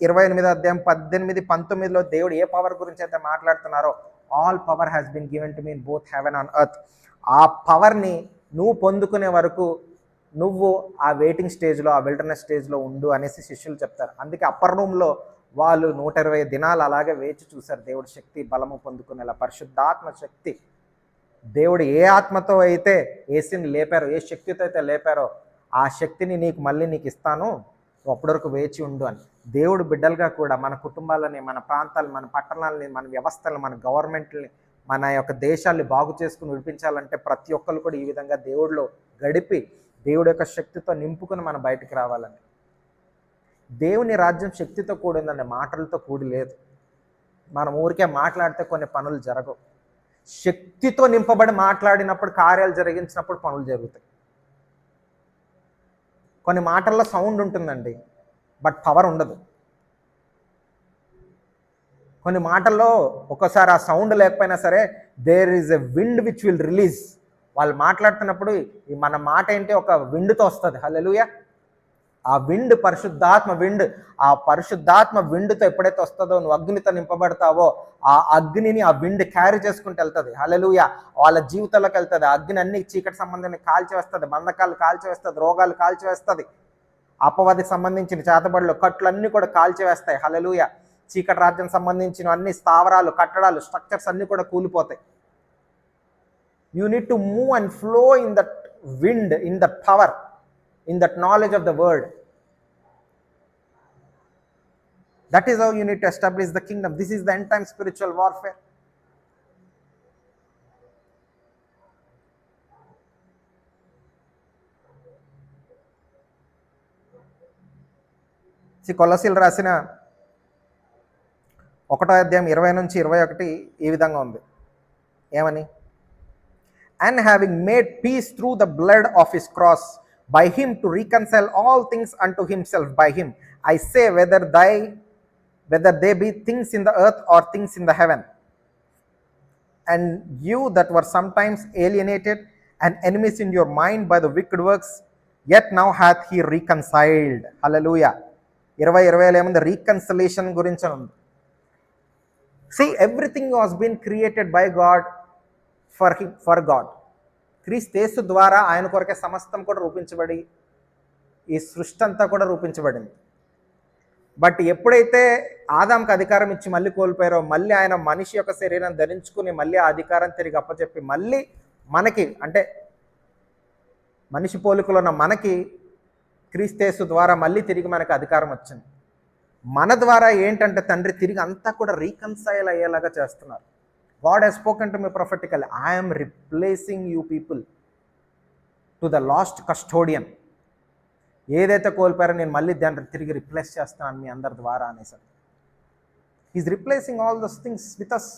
28వ అధ్యాయం 18-19లో దేవుడు ఏ పవర్ గురించి అయితే మాట్లాడుతున్నారో, all power has been given to me in both heaven on earth. ఆ పవర్ని నువ్వు పొందుకునే వరకు నువ్వు ఆ వెయిటింగ్ స్టేజ్లో, ఆ విల్డర్నెస్ స్టేజ్లో ఉండు అనేసి శిష్యులు చెప్తారు. అందుకే అప్పర్ రూమ్లో వాళ్ళు 120 దినాలు అలాగే వేచి చూశారు, దేవుడి శక్తి బలము పొందుకునేలా. పరిశుద్ధాత్మ శక్తి, దేవుడు ఏ ఆత్మతో అయితే యేసుని లేపారో, ఏ శక్తితో అయితే లేపారో, ఆ శక్తిని నీకు ఇస్తాను, అప్పటి వరకు వేచి ఉండు అని. దేవుడు బిడ్డలుగా కూడా మన కుటుంబాలని, మన ప్రాంతాలని, మన పట్టణాలని, మన వ్యవస్థలను, మన గవర్నమెంట్ని, మన యొక్క దేశాన్ని బాగు చేసుకుని విడిపించాలంటే ప్రతి ఒక్కరు కూడా ఈ విధంగా దేవుడిలో గడిపి, దేవుడి యొక్క శక్తితో నింపుకుని మనం బయటికి రావాలండి. దేవుని రాజ్యం శక్తితో కూడిందండి, మాటలతో కూడి లేదు. మనం ఊరికే మాట్లాడితే కొన్ని పనులు జరగవు. శక్తితో నింపబడి మాట్లాడినప్పుడు, కార్యాలు జరిగించినప్పుడు పనులు జరుగుతాయి. కొన్ని మాటల్లో సౌండ్ ఉంటుందండి, బట్ పవర్ ఉండదు. కొన్ని మాటల్లో ఒక్కసారి ఆ సౌండ్ లేకపోయినా సరే, there is a wind which will release. వాళ్ళు మాట్లాడుతున్నప్పుడు మన మాట ఏంటి, ఒక విండ్తో వస్తుంది. హల్లెలూయా. ఆ విండ్ పరిశుద్ధాత్మ విండ్. ఆ పరిశుద్ధాత్మ విండ్తో ఎప్పుడైతే వస్తుందో, నువ్వు అగ్నితో నింపబడతావో, ఆ అగ్నిని ఆ విండ్ క్యారీ చేసుకుంటూ వెళ్తుంది. హల్లెలూయా. వాళ్ళ జీవితాల్లోకి వెళ్తుంది. ఆ అగ్ని అన్ని చీకటి సంబంధాన్ని కాల్చివేస్తుంది, బంధకాలు కాల్చివేస్తుంది, రోగాలు కాల్చివేస్తుంది, అపవాదికి సంబంధించిన చేతబడులు, కట్లన్నీ కూడా కాల్చివేస్తాయి. హల్లెలూయా. చీకటి రాజ్యం సంబంధించిన అన్ని స్థావరాలు, కట్టడాలు, స్ట్రక్చర్స్ అన్నీ కూడా కూలిపోతాయి. You need to move and flow in that wind, in that power, in that knowledge of the word. That is how you need to establish the kingdom. This is the end time spiritual warfare. కొలసీలు రాసిన 1వ అధ్యాయం 20-21 ఈ విధంగా ఉంది. ఏమని? And having made peace through the blood of his cross, by him to reconcile all things unto himself by him. I say, whether they be things in the earth or things in the heaven. And you that were sometimes alienated and enemies in your mind by the wicked works, yet now hath he reconciled. Hallelujah. 20-20 ఏముంది? reconciliation గురించి ఉంది. See, everything was been created by God for God. క్రీస్తు యేసు ద్వారా ఆయన కొరకే సమస్తం కూడా రూపించబడి ఈ సృష్టి అంతా కూడా రూపించబడింది. బట్ ఎప్పుడైతే ఆదాంకి అధికారం ఇచ్చి మళ్ళీ కోల్పోయారో, మళ్ళీ ఆయన మనిషి యొక్క శరీరం ధరించుకుని మళ్ళీ ఆ అధికారం తిరిగి అప్పచెప్పి మళ్ళీ మనకి, అంటే మనిషి పోలికలో ఉన్న మనకి క్రీస్తేసు ద్వారా మళ్ళీ తిరిగి మనకి అధికారం వచ్చింది. మన ద్వారా ఏంటంటే తండ్రి తిరిగి అంతా కూడా రీకన్సైల్ అయ్యేలాగా చేస్తున్నారు. God has spoken to me prophetical, I'm replacing you people to the lost custodian. ఏదైతే కోల్పోయారో నేను మళ్ళీ దాన్ని తిరిగి రిప్లేస్ చేస్తున్నాను మీ అందరి ద్వారా అనేసారు. He's replacing all those things with us.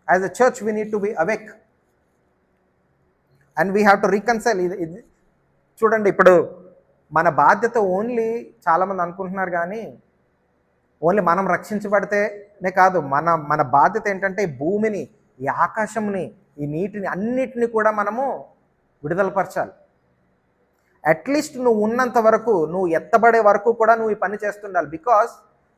As a church we need to be awake and we have to reconcile. ఇది చూడండి, ఇప్పుడు మన బాధ్యత ఓన్లీ, చాలామంది అనుకుంటున్నారు కానీ ఓన్లీ మనం రక్షించబడితేనే కాదు, మన బాధ్యత ఏంటంటే ఈ భూమిని, ఈ ఆకాశంని, ఈ నీటిని అన్నిటిని కూడా మనము విడుదలపరచాలి. అట్లీస్ట్ నువ్వు ఉన్నంత వరకు, నువ్వు ఎత్తబడే వరకు కూడా నువ్వు ఈ పని చేస్తుండాలి. బికాస్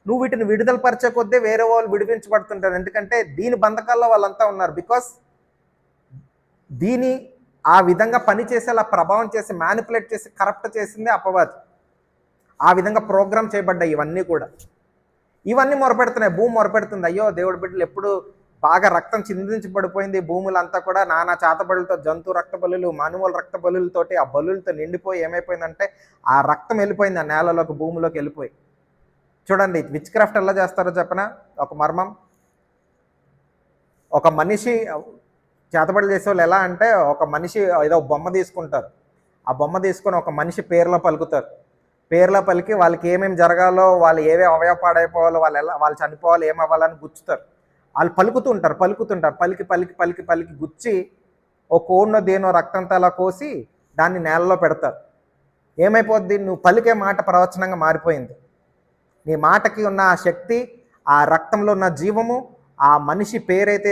నువ్వు వీటిని విడుదలపరిచే కొద్దీ వేరే వాళ్ళు విడిపించబడుతుంటారు. ఎందుకంటే దీని బంధకాల్లో వాళ్ళంతా ఉన్నారు. బికాస్ దీని ఆ విధంగా పని చేసేలా ప్రభావం చేసి, మ్యానిపులేట్ చేసి, కరప్ట్ చేసిందే అపవాది. ఆ విధంగా ప్రోగ్రామ్ చేయబడ్డాయి ఇవన్నీ కూడా. ఇవన్నీ మొరపెడుతున్నాయి, భూమి మొరపెడుతుంది. అయ్యో దేవుడి బిడ్డలు ఎప్పుడు బాగా రక్తం చిందించబడిపోయింది, భూములంతా కూడా నానా చేతబడులతో, జంతు రక్త బలులు, మానవుల రక్త బలులతోటి, ఆ బలులతో నిండిపోయి ఏమైపోయిందంటే ఆ రక్తం వెళ్ళిపోయింది, ఆ నేలలోకి, భూమిలోకి వెళ్ళిపోయి. చూడండి విచ్ క్రాఫ్ట్ ఎలా చేస్తారో చెప్పనా, ఒక మర్మం. ఒక మనిషి చేతబడులు చేసే వాళ్ళు ఎలా అంటే, ఒక మనిషి ఏదో బొమ్మ తీసుకుంటారు, ఆ బొమ్మ తీసుకొని ఒక మనిషి పేరులో పలుకుతారు. పేర్లో పలికి వాళ్ళకి ఏమేమి జరగాలో, వాళ్ళు ఏవే అవయవ పాడైపోవాలో, వాళ్ళు చనిపోవాలి, ఏమవ్వాలని గుచ్చుతారు. వాళ్ళు పలుకుతుంటారు, పలికి పలికి పలికి పలికి గుచ్చి ఓ కోడినో దేనో రక్తంతో అలా కోసి దాన్ని నేలలో పెడతారు. ఏమైపోద్ది, నువ్వు పలికే మాట ప్రవచనంగా మారిపోయింది. నీ మాటకి ఉన్న ఆ శక్తి, ఆ రక్తంలో ఉన్న జీవము, ఆ మనిషి పేరైతే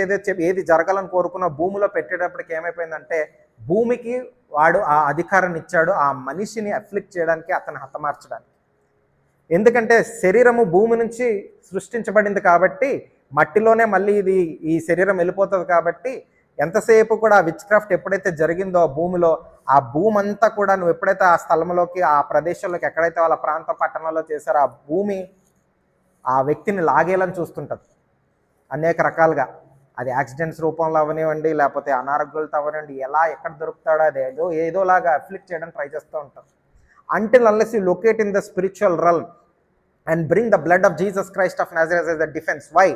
ఏది జరగాలని కోరుకున్న భూమిలో పెట్టేటప్పటికి ఏమైపోయిందంటే, భూమికి వాడు ఆ అధికారాన్ని ఇచ్చాడు ఆ మనిషిని అఫ్లిక్ట్ చేయడానికి, అతను హతమార్చడానికి. ఎందుకంటే శరీరము భూమి నుంచి సృష్టించబడింది కాబట్టి, మట్టిలోనే మళ్ళీ ఈ శరీరం వెళ్ళిపోతుంది కాబట్టి, ఎంతసేపు కూడా ఆ విచ్ క్రాఫ్ట్ ఎప్పుడైతే జరిగిందో భూమిలో, ఆ భూమి అంతా కూడా నువ్వు ఎప్పుడైతే ఆ స్థలంలోకి, ఆ ప్రదేశంలోకి, ఎక్కడైతే వాళ్ళ ప్రాంత పట్టణంలో చేశారో ఆ భూమి ఆ వ్యక్తిని లాగేయాలని చూస్తుంటుంది అనేక రకాలుగా. అది యాక్సిడెంట్స్ రూపంలో అవనివ్వండి, లేకపోతే అనారోగ్యాలతో అవనివ్వండి, ఎక్కడ దొరుకుతాడో అది ఏదోలాగా అఫ్లిక్ట్ చేయడానికి ట్రై చేస్తూ ఉంటాం. Until unless you locate in the spiritual realm and bring the blood of Jesus Christ of Nazareth as a defense. Why?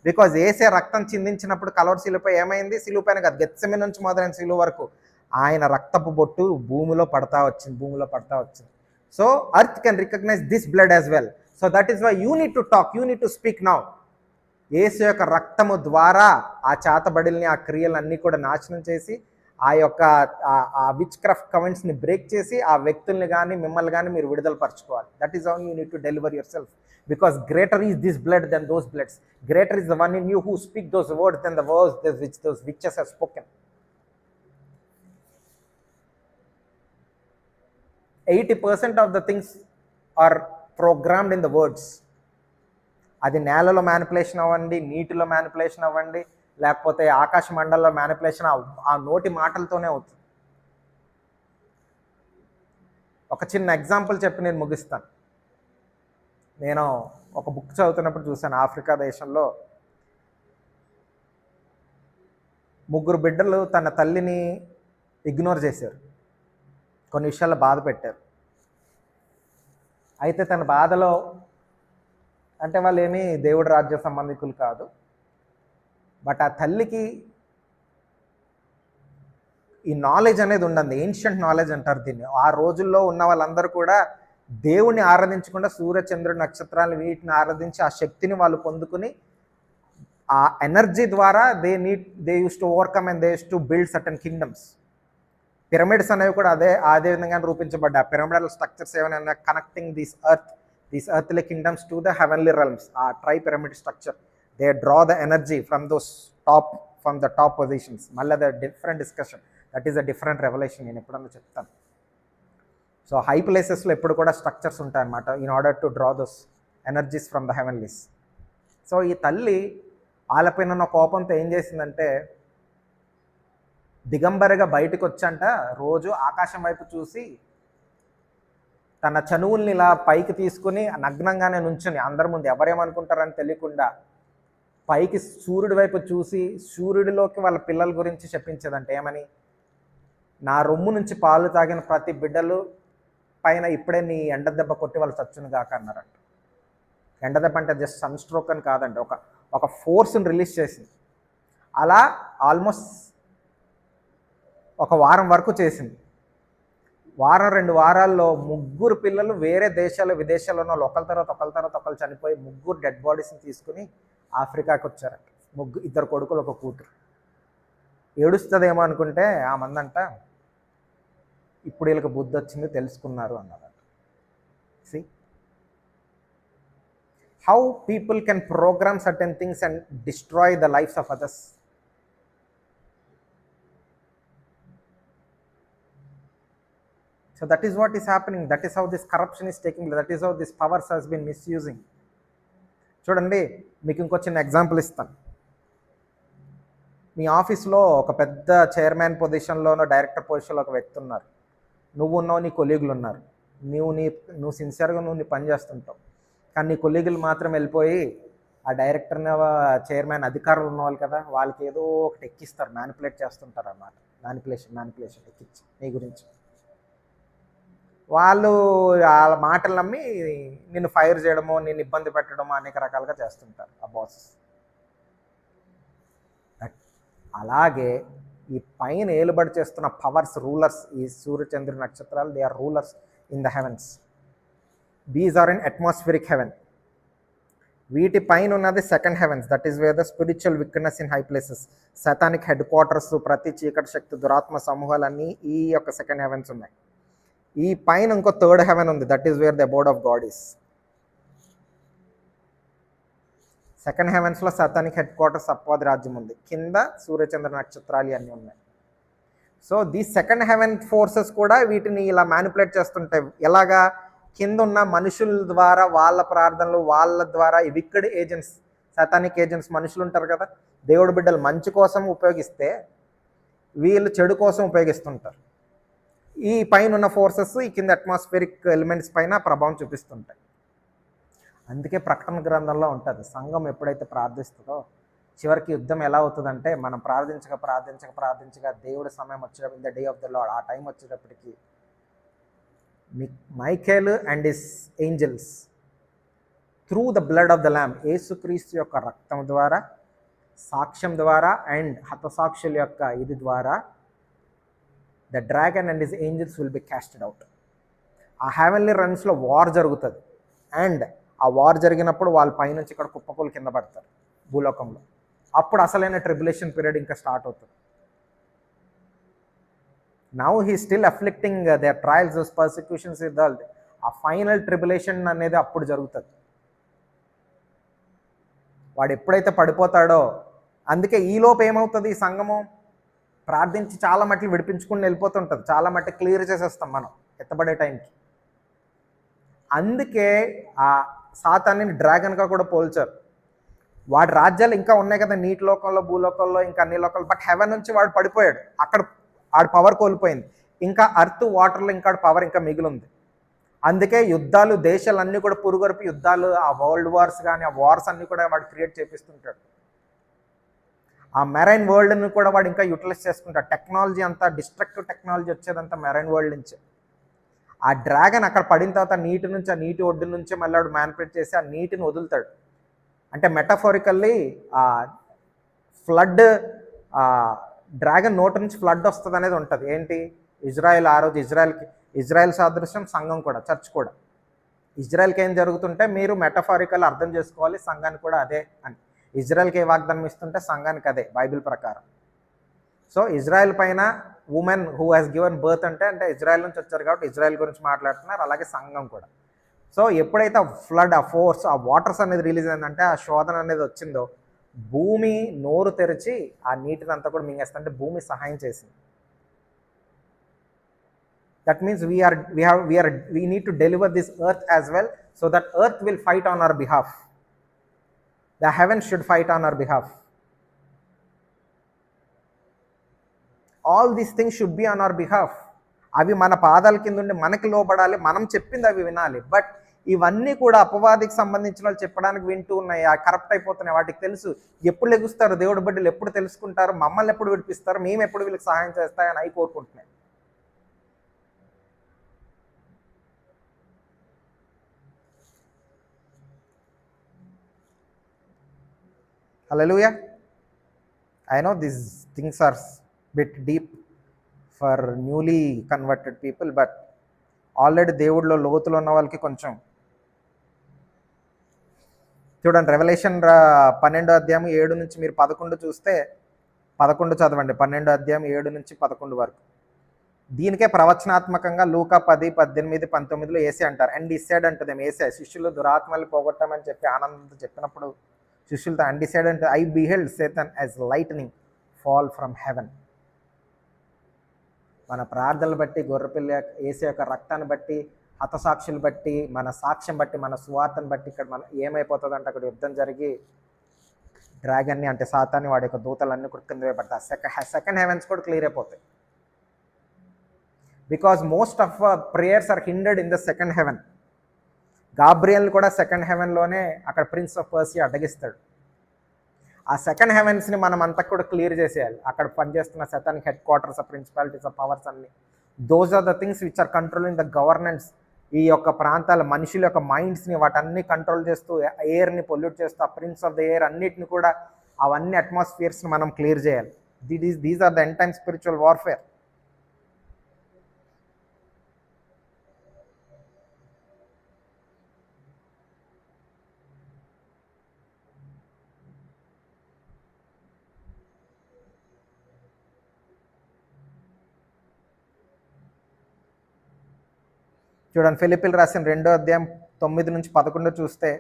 Because ఏసే రక్తం చిందించినప్పుడు కలవరి శిలువపై ఏమైంది, శిలువపైన కాదు, గెత్సెమనే నుంచి మొదలైన శిలువ వరకు ఆయన రక్తపు బొట్టు భూమిలో పడతా వచ్చింది. So earth can recognize this blood as well. So that is why you need to talk, you need to speak now. యేసు యొక్క రక్తము ద్వారా ఆ చేతబడిల్ని, ఆ క్రియలన్నీ కూడా నాశనం చేసి, ఆ యొక్క ఆ విచ్ క్రాఫ్ట్ కమెంట్స్ని బ్రేక్ చేసి, ఆ వ్యక్తుల్ని కానీ మిమ్మల్ని కానీ మీరు విడుదలపరచుకోవాలి. That is how you need to deliver yourself. Because greater is this blood than those bloods. Greater is the one in you who speak those words than the words which those witches have spoken. 80% of the things are programmed in the words. అది నేలలో మ్యానిపులేషన్ అవ్వండి, నీటిలో మ్యానిపులేషన్ అవ్వండి, లేకపోతే ఆకాశ మండలంలో మ్యానిపులేషన్ ఆ నోటి మాటలతోనే అవుతుంది. ఒక చిన్న ఎగ్జాంపుల్ చెప్పి నేను ముగిస్తాను. నేను ఒక బుక్ చదువుతున్నప్పుడు చూశాను, ఆఫ్రికా దేశంలో 3 బిడ్డలు తన తల్లిని ఇగ్నోర్ చేశారు, కొన్ని విషయాల్లో బాధ పెట్టారు. అయితే తన బాధలో, అంటే వాళ్ళు ఏమీ దేవుడి రాజ్య సంబంధికులు కాదు, బట్ ఆ తల్లికి ఈ నాలెడ్జ్ అనేది ఉండదు, ఏన్షియంట్ నాలెడ్జ్ అంటారు దీన్ని. ఆ రోజుల్లో ఉన్న వాళ్ళందరూ కూడా దేవుణ్ణి ఆరాధించకుండా సూర్య చంద్రుడి నక్షత్రాలు వీటిని ఆరాధించి ఆ శక్తిని వాళ్ళు పొందుకుని, ఆ ఎనర్జీ ద్వారా they use to overcome and they use to build certain kingdoms. Pyramids అనేవి కూడా అదే విధంగా రూపించబడ్డాయి. పిరమిడల్ స్ట్రక్చర్స్ ఏమైనా connecting these earthly kingdoms to the heavenly realms. Tri pyramid structure, they draw the energy from the top positions. Malla the different discussion, that is a different revelation. నేను ఎప్పుడన్నా చెప్తాను. సో హై ప్లేసెస్లో ఎప్పుడు కూడా స్ట్రక్చర్స్ ఉంటాయన్నమాట, in order to draw those energies from the heavenlies. So ఈ తల్లి వాళ్ళపైన కోపంతో ఏం చేసిందంటే, దిగంబరిగా బయటకు వచ్చంట రోజు ఆకాశం వైపు చూసి తన చనువుల్ని ఇలా పైకి తీసుకుని నగ్నంగానే నుంచుని అందరి ముందు ఎవరేమనుకుంటారని తెలియకుండా పైకి సూర్యుడి వైపు చూసి సూర్యుడిలోకి వాళ్ళ పిల్లల గురించి చెప్పించేదంట. ఏమని? నా రొమ్ము నుంచి పాలు తాగిన ప్రతి బిడ్డలు పైన ఇప్పుడే నీ ఎండ దెబ్బ కొట్టి వాళ్ళు చచ్చును గాక అన్నారంట. ఎండ దెబ్బ అంటే జస్ట్ సన్ స్ట్రోక్ అని కాదండి, ఒక ఫోర్స్ని రిలీజ్ చేసింది. అలా ఆల్మోస్ట్ ఒక వారం వరకు చేసింది. వారం 2 వారాల్లో 3 పిల్లలు వేరే దేశాలు విదేశాల్లో ఉన్న ఒకరి తర్వాత ఒకరు చనిపోయి 3 డెడ్ బాడీస్ని తీసుకుని ఆఫ్రికాకి వచ్చారంట. 2 కొడుకులు 1 కూతురు. ఏడుస్తుందేమో అనుకుంటే ఆ మందంట ఇప్పుడు వీళ్ళకి బుద్ధి వచ్చింది తెలుసుకున్నారు అన్నారంట. See how people can program certain things and destroy the lives of others. So that is what is happening. That is how this corruption is taking place. That is how this powers has been misusing. చూడండి, మీకు ఇంకో చిన్న ఎగ్జాంపుల్ ఇస్తాను. మీ ఆఫీస్లో ఒక పెద్ద చైర్మన్ పొజిషన్లోనో డైరెక్టర్ పొజిషన్లో ఒక వ్యక్తి ఉన్నారు. నువ్వు ఉన్నావు, నీ కొలీగులు ఉన్నారు. నువ్వు సిన్సియర్గా నీ పని చేస్తుంటావు. కానీ నీ కొలీగులు మాత్రం వెళ్ళిపోయి ఆ డైరెక్టర్ చైర్మన్ అధికారులు ఉన్నవాళ్ళు కదా, వాళ్ళకి ఏదో ఒకటి ఎక్కిస్తారు, మ్యానిపులేట్ చేస్తుంటారు అన్నమాట. మ్యానిపులేషన్ ఎక్కించి నీ గురించి వాళ్ళు వాళ్ళ మాటలు నమ్మి నిన్ను ఫైర్ చేయడమో నిన్ను ఇబ్బంది పెట్టడమో అనేక రకాలుగా చేస్తుంటారు ఆ బాసెస్. అలాగే ఈ పైన ఏలుబడి చేస్తున్న పవర్స్, రూలర్స్, ఈ సూర్యచంద్ర నక్షత్రాలు, they are rulers in the heavens. These are in atmospheric heaven. వీటి పైన ఉన్నది second heavens. That is where the spiritual wickedness in high places, satanic headquarters, ప్రతి చీకటి శక్తి, దురాత్మ సమూహాలన్నీ ఈ యొక్క సెకండ్ హెవెన్స్ ఉన్నాయి. ఈ పైన ఇంకో థర్డ్ హెవెన్ ఉంది. That is where the abode of God is. Second హెవెన్స్లో సతానిక్ హెడ్ క్వార్టర్స్, అపవాది రాజ్యం ఉంది. కింద సూర్యచంద్ర నక్షత్రాలు అన్నీ ఉన్నాయి. సో దీ సెకండ్ హెవెన్ ఫోర్సెస్ కూడా వీటిని ఇలా మ్యానిపులేట్ చేస్తుంటాయి. ఎలాగా? కింద ఉన్న మనుషుల ద్వారా, వాళ్ళ ప్రార్థనలు, వాళ్ళ ద్వారా ఈ విక్డ్ ఏజెంట్స్, సతానిక్ ఏజెంట్స్, మనుషులు ఉంటారు కదా, దేవుడి బిడ్డలు మంచి కోసం ఉపయోగిస్తే వీళ్ళు చెడు కోసం ఉపయోగిస్తుంటారు. ఈ పైన ఉన్న ఫోర్సెస్ ఈ కింద అట్మాస్ఫిరిక్ ఎలిమెంట్స్ పైన ప్రభావం చూపిస్తుంటాయి. అందుకే ప్రకటన గ్రంథంలో ఉంటుంది, సంఘం ఎప్పుడైతే ప్రార్థిస్తుందో చివరికి యుద్ధం ఎలా అవుతుందంటే, మనం ప్రార్థించగా దేవుడి సమయం వచ్చేటప్పుడు, in the day of the lord, ఆ టైం వచ్చేటప్పటికి Michael and his angels through the blood of the lamb, యేసుక్రీస్తు యొక్క రక్తం ద్వారా, సాక్ష్యం ద్వారా అండ్ హతసాక్షుల యొక్క ఇది ద్వారా the dragon and his angels will be casted out. ఆ హెవెన్లీ రన్స్లో వార్ జరుగుతుంది. అండ్ ఆ వార్ జరిగినప్పుడు వాళ్ళ పైనుంచి ఇక్కడ కుప్పకూలు కింద పడతారు భూలోకంలో. అప్పుడు అసలైన ట్రిబులేషన్ పీరియడ్ ఇంకా స్టార్ట్ అవుతుంది. Now he still afflicting their trials, those persecutions in the world. ఆ ఫైనల్ ట్రిబులేషన్ అనేది అప్పుడు జరుగుతుంది. వాడు ఎప్పుడైతే పడిపోతాడో, అందుకే ఈలోపు ఏమవుతుంది, ఈ సంఘము ప్రార్థించి చాలా మట్లు విడిపించుకుని వెళ్ళిపోతుంటుంది. చాలా మట్టి క్లియర్ చేసేస్తాం మనం ఎత్తబడే టైంకి. అందుకే ఆ సాతాన్ని డ్రాగన్గా కూడా పోల్చారు. వాడి రాజ్యాలు ఇంకా ఉన్నాయి కదా, నీటి లోకంలో, భూలోకంలో, ఇంకా అన్ని లోకాలు. బట్ హెవెన్ నుంచి వాడు పడిపోయాడు, అక్కడ ఆడు పవర్ కోల్పోయింది. ఇంకా అర్త్, వాటర్లో ఇంకా పవర్ ఇంకా మిగిలింది. అందుకే యుద్ధాలు, దేశాలన్నీ కూడా పురుగొరిపి యుద్ధాలు, ఆ వరల్డ్ వార్స్ కానీ, ఆ వార్స్ అన్నీ కూడా వాడు క్రియేట్ చేపిస్తుంటాడు. ఆ మెరైన్ వరల్డ్ని కూడా వాడు ఇంకా యూటిలైజ్ చేసుకుంటాడు. టెక్నాలజీ అంతా, డిస్ట్రక్టివ్ టెక్నాలజీ వచ్చేదంతా మెరైన్ వరల్డ్ నుంచే. ఆ డ్రాగన్ అక్కడ పడిన తర్వాత నీటి నుంచి, ఆ నీటి ఒడ్డు నుంచి మళ్ళీ వాడు మ్యానిపులేట్ చేసి ఆ నీటిని వదులుతాడు. అంటే మెటాఫోరికల్లీ ఆ ఫ్లడ్, డ్రాగన్ నోటి నుంచి ఫ్లడ్ వస్తుంది అనేది ఉంటుంది. ఏంటి? ఇజ్రాయెల్, ఆ రోజు ఇజ్రాయెల్ సాదృశ్యం సంఘం కూడా, చర్చ్ కూడా. ఇజ్రాయెల్కి ఏం జరుగుతుంటే మీరు మెటాఫారికల్ అర్థం చేసుకోవాలి, సంఘానికి కూడా అదే అని. ఇజ్రాయెల్కి ఏ వాగ్దానం ఇస్తుంటే సంఘానికి అదే బైబిల్ ప్రకారం. సో ఇజ్రాయెల్ పైన women who has given birth అంటే ఇజ్రాయెల్ నుంచి వచ్చారు కాబట్టి ఇజ్రాయెల్ గురించి మాట్లాడుతున్నారు. అలాగే సంఘం కూడా. సో ఎప్పుడైతే ఆ ఫ్లడ్, ఆ ఫోర్స్, ఆ వాటర్స్ అనేది రిలీజ్ అయిందంటే, ఆ శోధన అనేది వచ్చిందో, భూమి నోరు తెరిచి ఆ నీటిని అంతా కూడా మింగేస్తుంటే భూమి సహాయం చేసింది. That means we need to deliver this earth as well, so that earth will fight on our behalf. The heavens should fight on our behalf. All these things should be on our behalf. అవి మన పాదాల కింద ఉండి మనకి లోబడాలి, మనం చెప్పింది అవి వినాలి. బట్ ఇవన్నీ కూడా అపవాదికి సంబంధించిన వాళ్ళు చెప్పడానికి వింటూ ఉన్నాయి, కరప్ట్ అయిపోతున్నాయి. వాటికి తెలుసు ఎప్పుడు లెగుస్తారు, దేవుడి బిడ్డలు ఎప్పుడు తెలుసుకుంటారు, మమ్మల్ని ఎప్పుడు విడిపిస్తారు, మేము ఎప్పుడు వీళ్ళకి సహాయం చేస్తాయని అవి కోరుకుంటున్నాయి. హల్లెలూయా. I know these things are bit deep for newly converted people, but already దేవుడిలో లోతులో ఉన్న వాళ్ళకి కొంచెం చూడండి. రెవల్యూషన్ 12వ అధ్యాయం 7 నుంచి మీరు 11 చూస్తే 11 చదవండి. 12వ అధ్యాయం 7 నుంచి 11 వరకు. దీనికే ప్రవచనాత్మకంగా లూకా 10, 18, 19లో ఏసే అంటారు. అండ్ డిసైడ్ అంటదేమో ఏసే శిష్యులు దురాత్మల్ని పోగొట్టామని చెప్పి ఆనందంతో చెప్పినప్పుడు శిష్యులతో అండ్ డిసైడ్ అంటే I beheld Sethan as lightning fall from heaven. మన ప్రార్థనలు బట్టి, గొర్రెపిల్ల ఏసే యొక్క రక్తాన్ని బట్టి, హతసాక్షులు బట్టి, మన సాక్ష్యం బట్టి, మన సువార్తను బట్టి ఇక్కడ మన ఏమైపోతుంది అంటే అక్కడ యుద్ధం జరిగి డ్రాగన్ని అంటే సాతాన్ని వాడి యొక్క దూతలన్నీ కూడా కింద వేయబడతాయి. సెకండ్ హెవెన్స్ కూడా క్లియర్ అయిపోతాయి. Because most of prayers are hindered in the second heaven. Gabriel కూడా సెకండ్ హెవెన్లోనే అక్కడ ప్రిన్స్ ఆఫ్ పర్సియా అడ్డగిస్తాడు. ఆ సెకండ్ హెవెన్స్ని మనం అంతా కూడా క్లియర్ చేసేయాలి. అక్కడ పనిచేస్తున్న satanic headquarters of principalities of powers అన్ని, those are the things which are controlling the governance. ఈ యొక్క ప్రాంతాల మనుషుల యొక్క మైండ్స్ని వాటన్ని కంట్రోల్ చేస్తూ, ఎయిర్ని పొల్యూట్ చేస్తూ, ఆ ప్రిన్స్ ఆఫ్ ద ఎయిర్ అన్నిటిని కూడా అవన్నీ అట్మాస్ఫియర్స్ని మనం క్లియర్ చేయాలి. These are the end time spiritual warfare. చూడండి, ఫిలిప్పీలు రాసిన 2వ అధ్యాయం 9 నుంచి 11 చూస్తే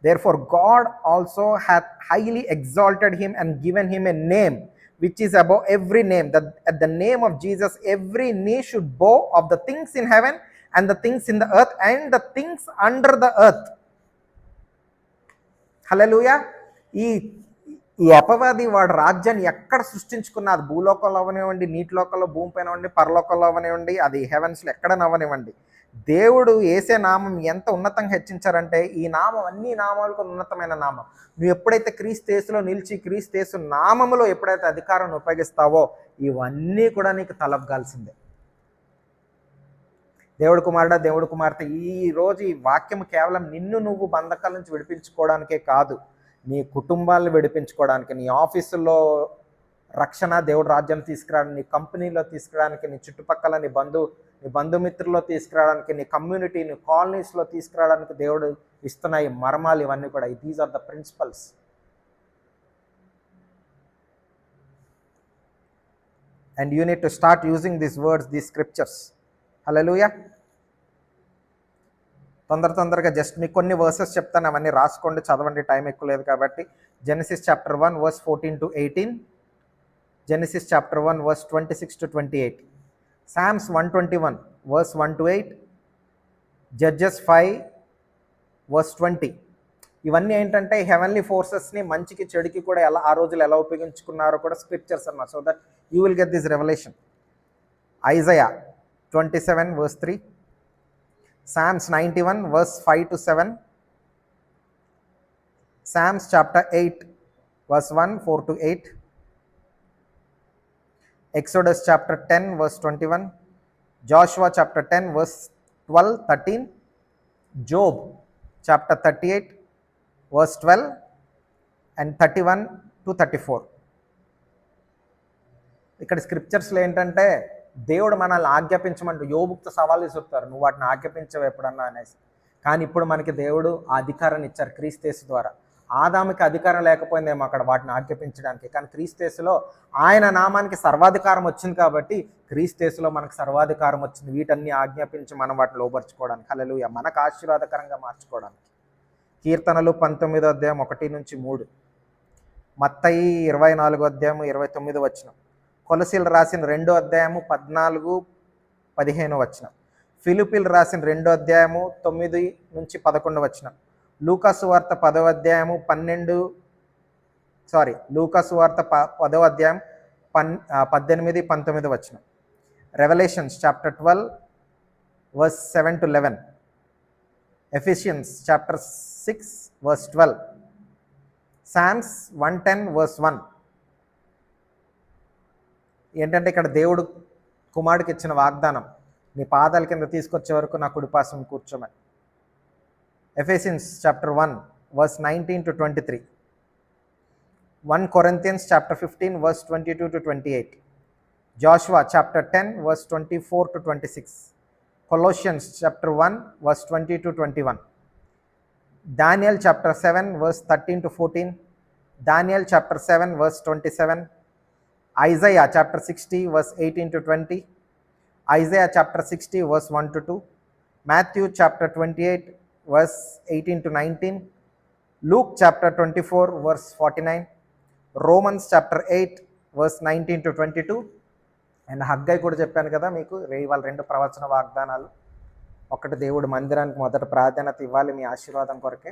therefore God also hath highly exalted him and given him a name which is above every name, that at the name of Jesus every knee should bow of the things in heaven and the things in the earth and the things under the earth. హల్లెలూయా. ఈ అపవాది వాడు రాజ్యాన్ని ఎక్కడ సృష్టించుకున్నా, అది భూలోకంలో అవనివ్వండి, నీటి లోకంలో, భూమిపైన అవ్వండి, పరలోకంలో అవనివ్వండి, అది హెవెన్స్లో ఎక్కడనవ్వనివ్వండి, దేవుడు ఏసే నామం ఎంత ఉన్నతంగా హెచ్చించారంటే ఈ నామం అన్ని నామాలకు ఉన్నతమైన నామం. నువ్వు ఎప్పుడైతే క్రీస్తు యేసులో నిలిచి క్రీస్తు యేసు నామములో ఎప్పుడైతే అధికారాన్ని ఉపయోగిస్తావో ఇవన్నీ కూడా నీకు తలబ్గాల్సిందే. దేవుడు కుమారుడా, దేవుడు కుమార్తె, ఈరోజు ఈ వాక్యం కేవలం నిన్ను నువ్వు బంధకాల నుంచి విడిపించుకోవడానికే కాదు, నీ కుటుంబాలను విడిపించుకోవడానికి, నీ ఆఫీసుల్లో రక్షణ, దేవుడు రాజ్యాన్ని తీసుకురావడానికి, నీ కంపెనీలో తీసుకురావడానికి, నీ చుట్టుపక్కల నీ బంధుమిత్రుల్లో తీసుకురావడానికి, నీ కమ్యూనిటీ, నీ కాలనీస్లో తీసుకురావడానికి దేవుడు ఇస్తున్న ఈ మర్మాలు ఇవన్నీ కూడా, these are the principles. And you need to start using these words, these scriptures. Hallelujah. తొందరగా జస్ట్ మీకు కొన్ని వర్సెస్ చెప్తాను, అవన్నీ రాసుకోండి, చదవండి, టైం ఎక్కువ లేదు కాబట్టి. Genesis chapter 1 verse 14 to 18, Genesis chapter 1 verse 26 to 28, Psalms 121 verse 1 to 8, Judges 5 verse 20. ఇవన్నీ ఏంటంటే హెవెన్లీ ఫోర్సెస్ని మంచికి చెడుకి కూడా ఆ రోజులు ఎలా ఉపయోగించుకున్నారో కూడా స్క్రిప్చర్స్ అన్నమాట. So that you will get this revolution. Isaiah 27 verse 3, Psalms 91 verse 5 to 7, Psalms chapter 8 verse 1, 4 to 8, Exodus chapter 10 verse 21, Joshua chapter 10 verse 12, 13, Job chapter 38 verse 12 and 31 to 34. ఇక్కడ స్క్రిప్చర్స్లో ఏంటంటే దేవుడు మనల్ని ఆజ్ఞాపించమంటూ యోబుతో సవాల్ విసురుతారు, నువ్వు వాటిని ఆజ్ఞాపించవు ఎప్పుడన్నా అనేసి. కానీ ఇప్పుడు మనకి దేవుడు ఆ అధికారాన్ని ఇచ్చారు క్రీస్తు యేసు ద్వారా. ఆదాముకి అధికారం లేకపోయిందేమో అక్కడ వాటిని ఆజ్ఞాపించడానికి, కానీ క్రీస్తు యేసులో ఆయన నామానికి సర్వాధికారం వచ్చింది కాబట్టి క్రీస్తు యేసులో మనకు సర్వాధికారం వచ్చింది వీటన్ని ఆజ్ఞాపించి మనం వాటిని లోబర్చుకోవడానికి. హల్లెలూయా. మనకు ఆశీర్వాదకరంగా మార్చుకోవడానికి. కీర్తనలు 19వ అధ్యాయం 1 నుంచి 3, మత్తయి 24వ అధ్యాయం 29వ వచనం, కొలసీలు రాసిన 2వ అధ్యాయము 14, 15వ వచనం, ఫిలిప్పీలు రాసిన 2వ అధ్యాయము 9 నుంచి 11వ వచనం, లూకాసు వార్త 10వ అధ్యాయము 10వ అధ్యాయం 18, 19వ వచనం, Revelations chapter 12 verse 7 to 11, Ephesians chapter 6 verse 12, Psalms 110 verse 1. ఏంటంటే ఇక్కడ దేవుడు కుమారుడికి ఇచ్చిన వాగ్దానం, నీ పాదాల కింద తీసుకొచ్చే వరకు నా కుడిపాసం కూర్చోమని. Ephesians chapter 1 verse 19 to 23, 1 Corinthians chapter 15 verse 22 to 28, Joshua chapter 10 verse 24 to 26, Colossians chapter 1 verse 20 to 21, Daniel chapter 7 verse 13 to 14, Daniel chapter 7 verse 27, Isaiah chapter 60 verse 18 to 20, Isaiah chapter 60 verse 1 to 2, Matthew chapter 28 verse 18 to 19, Luke chapter 24 verse 49, Romans chapter 8 verse 19 to 22. And Haggai కూడా చెప్పాను కదా మీకు, ఇవాళ 2 ప్రవచన వాగ్దానాలు. ఒకటి, దేవుడు మందిరానికి మొదట ప్రాధాన్యత ఇవ్వాలి మీ ఆశీర్వాదం కొరకే.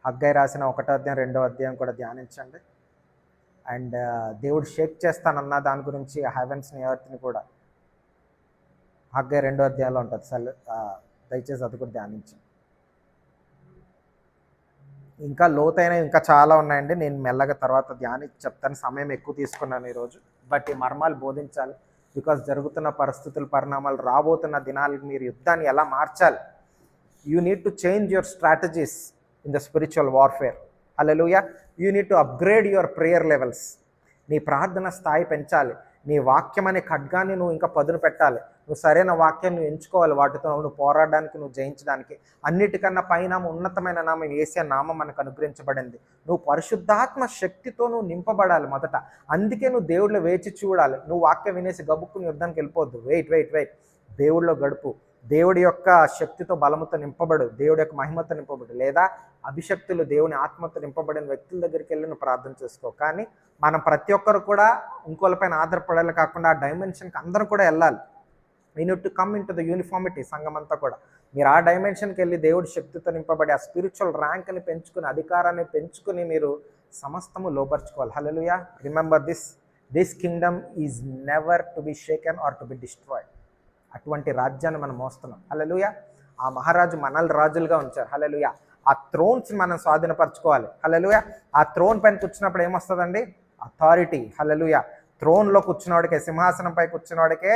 హగ్గై రాసిన 1వ అధ్యాయం 2వ అధ్యాయం కూడా ధ్యానించండి. అండ్ దేవుడు షేక్ చేస్తానన్న దాని గురించి హెవెన్స్ని ఎర్త్ని కూడా హగ్గై 2వ అధ్యాయంలో ఉంటుంది. దయచేసి అది కూడా ధ్యానించండి. ఇంకా లోతైన ఇంకా చాలా ఉన్నాయండి, నేను మెల్లగా తర్వాత చెప్తాను. సమయం ఎక్కువ తీసుకున్నాను ఈరోజు, బట్ ఈ మర్మాలు బోధించాలి. బికాస్ జరుగుతున్న పరిస్థితులు, పరిణామాలు, రాబోతున్న దినాలకు మీరు యుద్ధాన్ని ఎలా మార్చాలి. You need to change your strategies in the spiritual warfare. Hallelujah. You need to upgrade your prayer levels. నీ ప్రార్థన స్థాయి పెంచాలి. నీ వాక్యం అనే ఖడ్గాన్ని నువ్వు ఇంకా పదును పెట్టాలి. నువ్వు సరైన వాక్యం నువ్వు ఎంచుకోవాలి. వాటితో నువ్వు పోరాడడానికి, నువ్వు జయించడానికి. అన్నిటికన్నా పైన ఉన్నతమైన నామం యేసయ్య నామం మనకు అనుగ్రహించబడింది. నువ్వు పరిశుద్ధాత్మ శక్తితో నువ్వు నింపబడాలి మొదట. అందుకే నువ్వు దేవుడిలో వేచి చూడాలి. నువ్వు వాక్యం వినేసి గబుక్కుని యుద్ధానికి వెళ్ళిపోద్దు. వెయిట్. దేవుడిలో గడుపు. దేవుడి యొక్క శక్తితో, బలముతో నింపబడు. దేవుడి యొక్క మహిమతో నింపబడు. లేదా అభిషక్తులు, దేవుని ఆత్మతో నింపబడిన వ్యక్తుల దగ్గరికి వెళ్ళి నువ్వు ప్రార్థన చేసుకో. కానీ మనం ప్రతి ఒక్కరు కూడా ఇంకోళ్ళపైన ఆధారపడాలి కాకుండా ఆ డైమెన్షన్కి అందరూ కూడా వెళ్ళాలి. We need to come in to the uniformity. సంఘం అంతా కూడా మీరు ఆ డైమెన్షన్కి వెళ్ళి దేవుడి శక్తితో నింపబడి ఆ స్పిరిచువల్ ర్యాంక్ని పెంచుకుని, అధికారాన్ని పెంచుకుని మీరు సమస్తము లోపరుచుకోవాలి. Hallelujah. Remember this kingdom is never to be shaken or to be destroyed. అటువంటి రాజ్యాన్ని మనం మోస్తున్నాం. హల్లెలూయా. ఆ మహారాజు మనల్ని రాజులుగా ఉంచారు. హల్లెలూయా. ఆ థ్రోన్స్ మనం స్వాధీనపరచుకోవాలి. హల్లెలూయా. ఆ థ్రోన్ పైన కూర్చున్నప్పుడు ఏమొస్తుందండి? అథారిటీ. హల్లెలూయా. థ్రోన్లో కూర్చున్నవాడికే, సింహాసనంపై కూర్చున్నవాడికే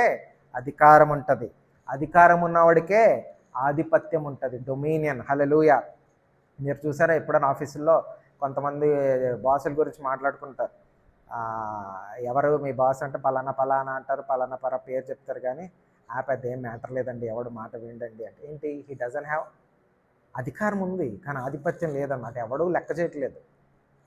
అధికారం ఉంటుంది. అధికారం ఉన్నవాడికే ఆధిపత్యం ఉంటుంది, డొమినియన్. హల్లెలూయా. మీరు చూసారా ఎప్పుడైనా ఆఫీసుల్లో కొంతమంది బాసుల గురించి మాట్లాడుకుంటారు. ఎవరు మీ బాస్ అంటే పలానా అంటారు, పలానా పేరు చెప్తారు. కానీ పెద్ద ఏం మ్యాటర్ లేదండి, ఎవడు మాట విండండి అంటే ఏంటి? He doesn't have. అధికారం ఉంది కానీ ఆధిపత్యం లేదన్నమాట. ఎవడూ లెక్క చేయట్లేదు.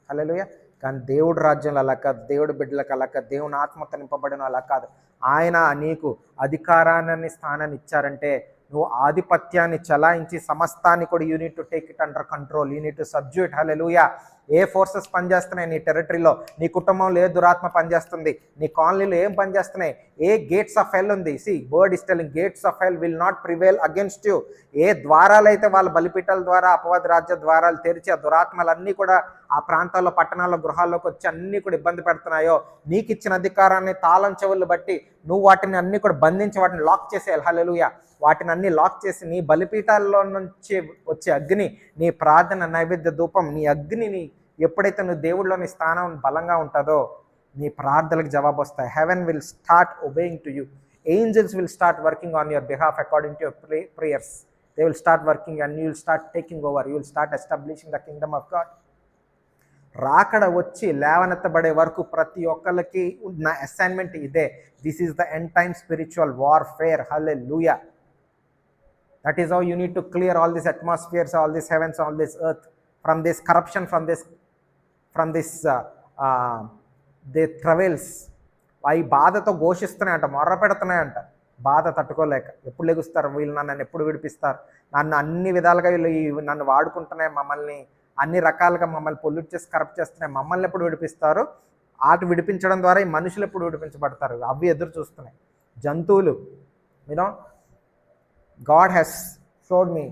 హల్లెలూయా. కానీ దేవుడు రాజ్యంలో అలా కాదు, దేవుడి బిడ్డలకు అలా కాదు, దేవుని ఆత్మతో నింపబడిన అలా కాదు. ఆయన నీకు అధికారాన్ని, స్థానాన్ని ఇచ్చారంటే నువ్వు ఆధిపత్యాన్ని చలాయించి సమస్తాన్ని కూడా you need to take it under control. You need to subdue it. Hallelujah. ఏ ఫోర్సెస్ పనిచేస్తున్నాయి నీ టెరిటరీలో? నీ కుటుంబంలో ఏ దురాత్మ పనిచేస్తుంది? నీ కాలనీలో ఏం పనిచేస్తున్నాయి? ఏ గేట్స్ ఆఫ్ హెల్ ఉంది? See word is telling gates of hell will not prevail against you. ఏ ద్వారాలైతే వాళ్ళ బలిపీఠాల ద్వారా, అపవాది రాజ్య ద్వారాలు తెరిచి ఆ దురాత్మలన్నీ కూడా ఆ ప్రాంతాల్లో, పట్టణాల్లో, గృహాల్లోకి వచ్చి అన్నీ కూడా ఇబ్బంది పెడుతున్నాయో, నీకు ఇచ్చిన అధికారాన్ని తాళం చెవులు బట్టి నువ్వు వాటిని అన్నీ కూడా బంధించి వాటిని లాక్ చేసేయాలి. హల్లెలూయా. వాటిని అన్నీ లాక్ చేసి నీ బలిపీఠాల్లో నుంచి వచ్చే అగ్ని, నీ ప్రార్థన, నైవేద్య ధూపం, నీ అగ్నిని ఎప్పుడైతే నువ్వు దేవుళ్ళలోని స్థానం బలంగా ఉంటుందో నీ ప్రార్థనలకు జవాబు వస్తాయి. Heaven will start obeying to you. Angels will start working on your behalf according to your prayers. They will start working and you will start taking over. You will start establishing the kingdom of God. రాకడ వచ్చి లేవనెత్తబడే వరకు ప్రతి ఒక్కరికి ఉన్న అసైన్మెంట్ ఇదే. This is the end time spiritual warfare. Hallelujah. That is how you need to clear all these atmospheres, all these heavens, all this earth from this corruption, from this the travails. అవి బాధతో ఘోషిస్తున్నాయంట, మొర్ర పెడుతున్నాయంట, బాధ తట్టుకోలేక. ఎప్పుడు లెగుస్తారు వీళ్ళు? నన్ను ఎప్పుడు విడిపిస్తారు? నన్ను అన్ని విధాలుగా వీళ్ళు నన్ను వాడుకుంటున్నాయి, మమ్మల్ని అన్ని రకాలుగా మమ్మల్ని పొల్యూట్ చేసి కరప్ట్ చేస్తున్నాయి, మమ్మల్ని ఎప్పుడు విడిపిస్తారు? ఆట విడిపించడం ద్వారా ఈ మనుషులు ఎప్పుడు విడిపించబడతారు? అవి ఎదురు చూస్తున్నాయి. జంతువులు, you know, God has showed me.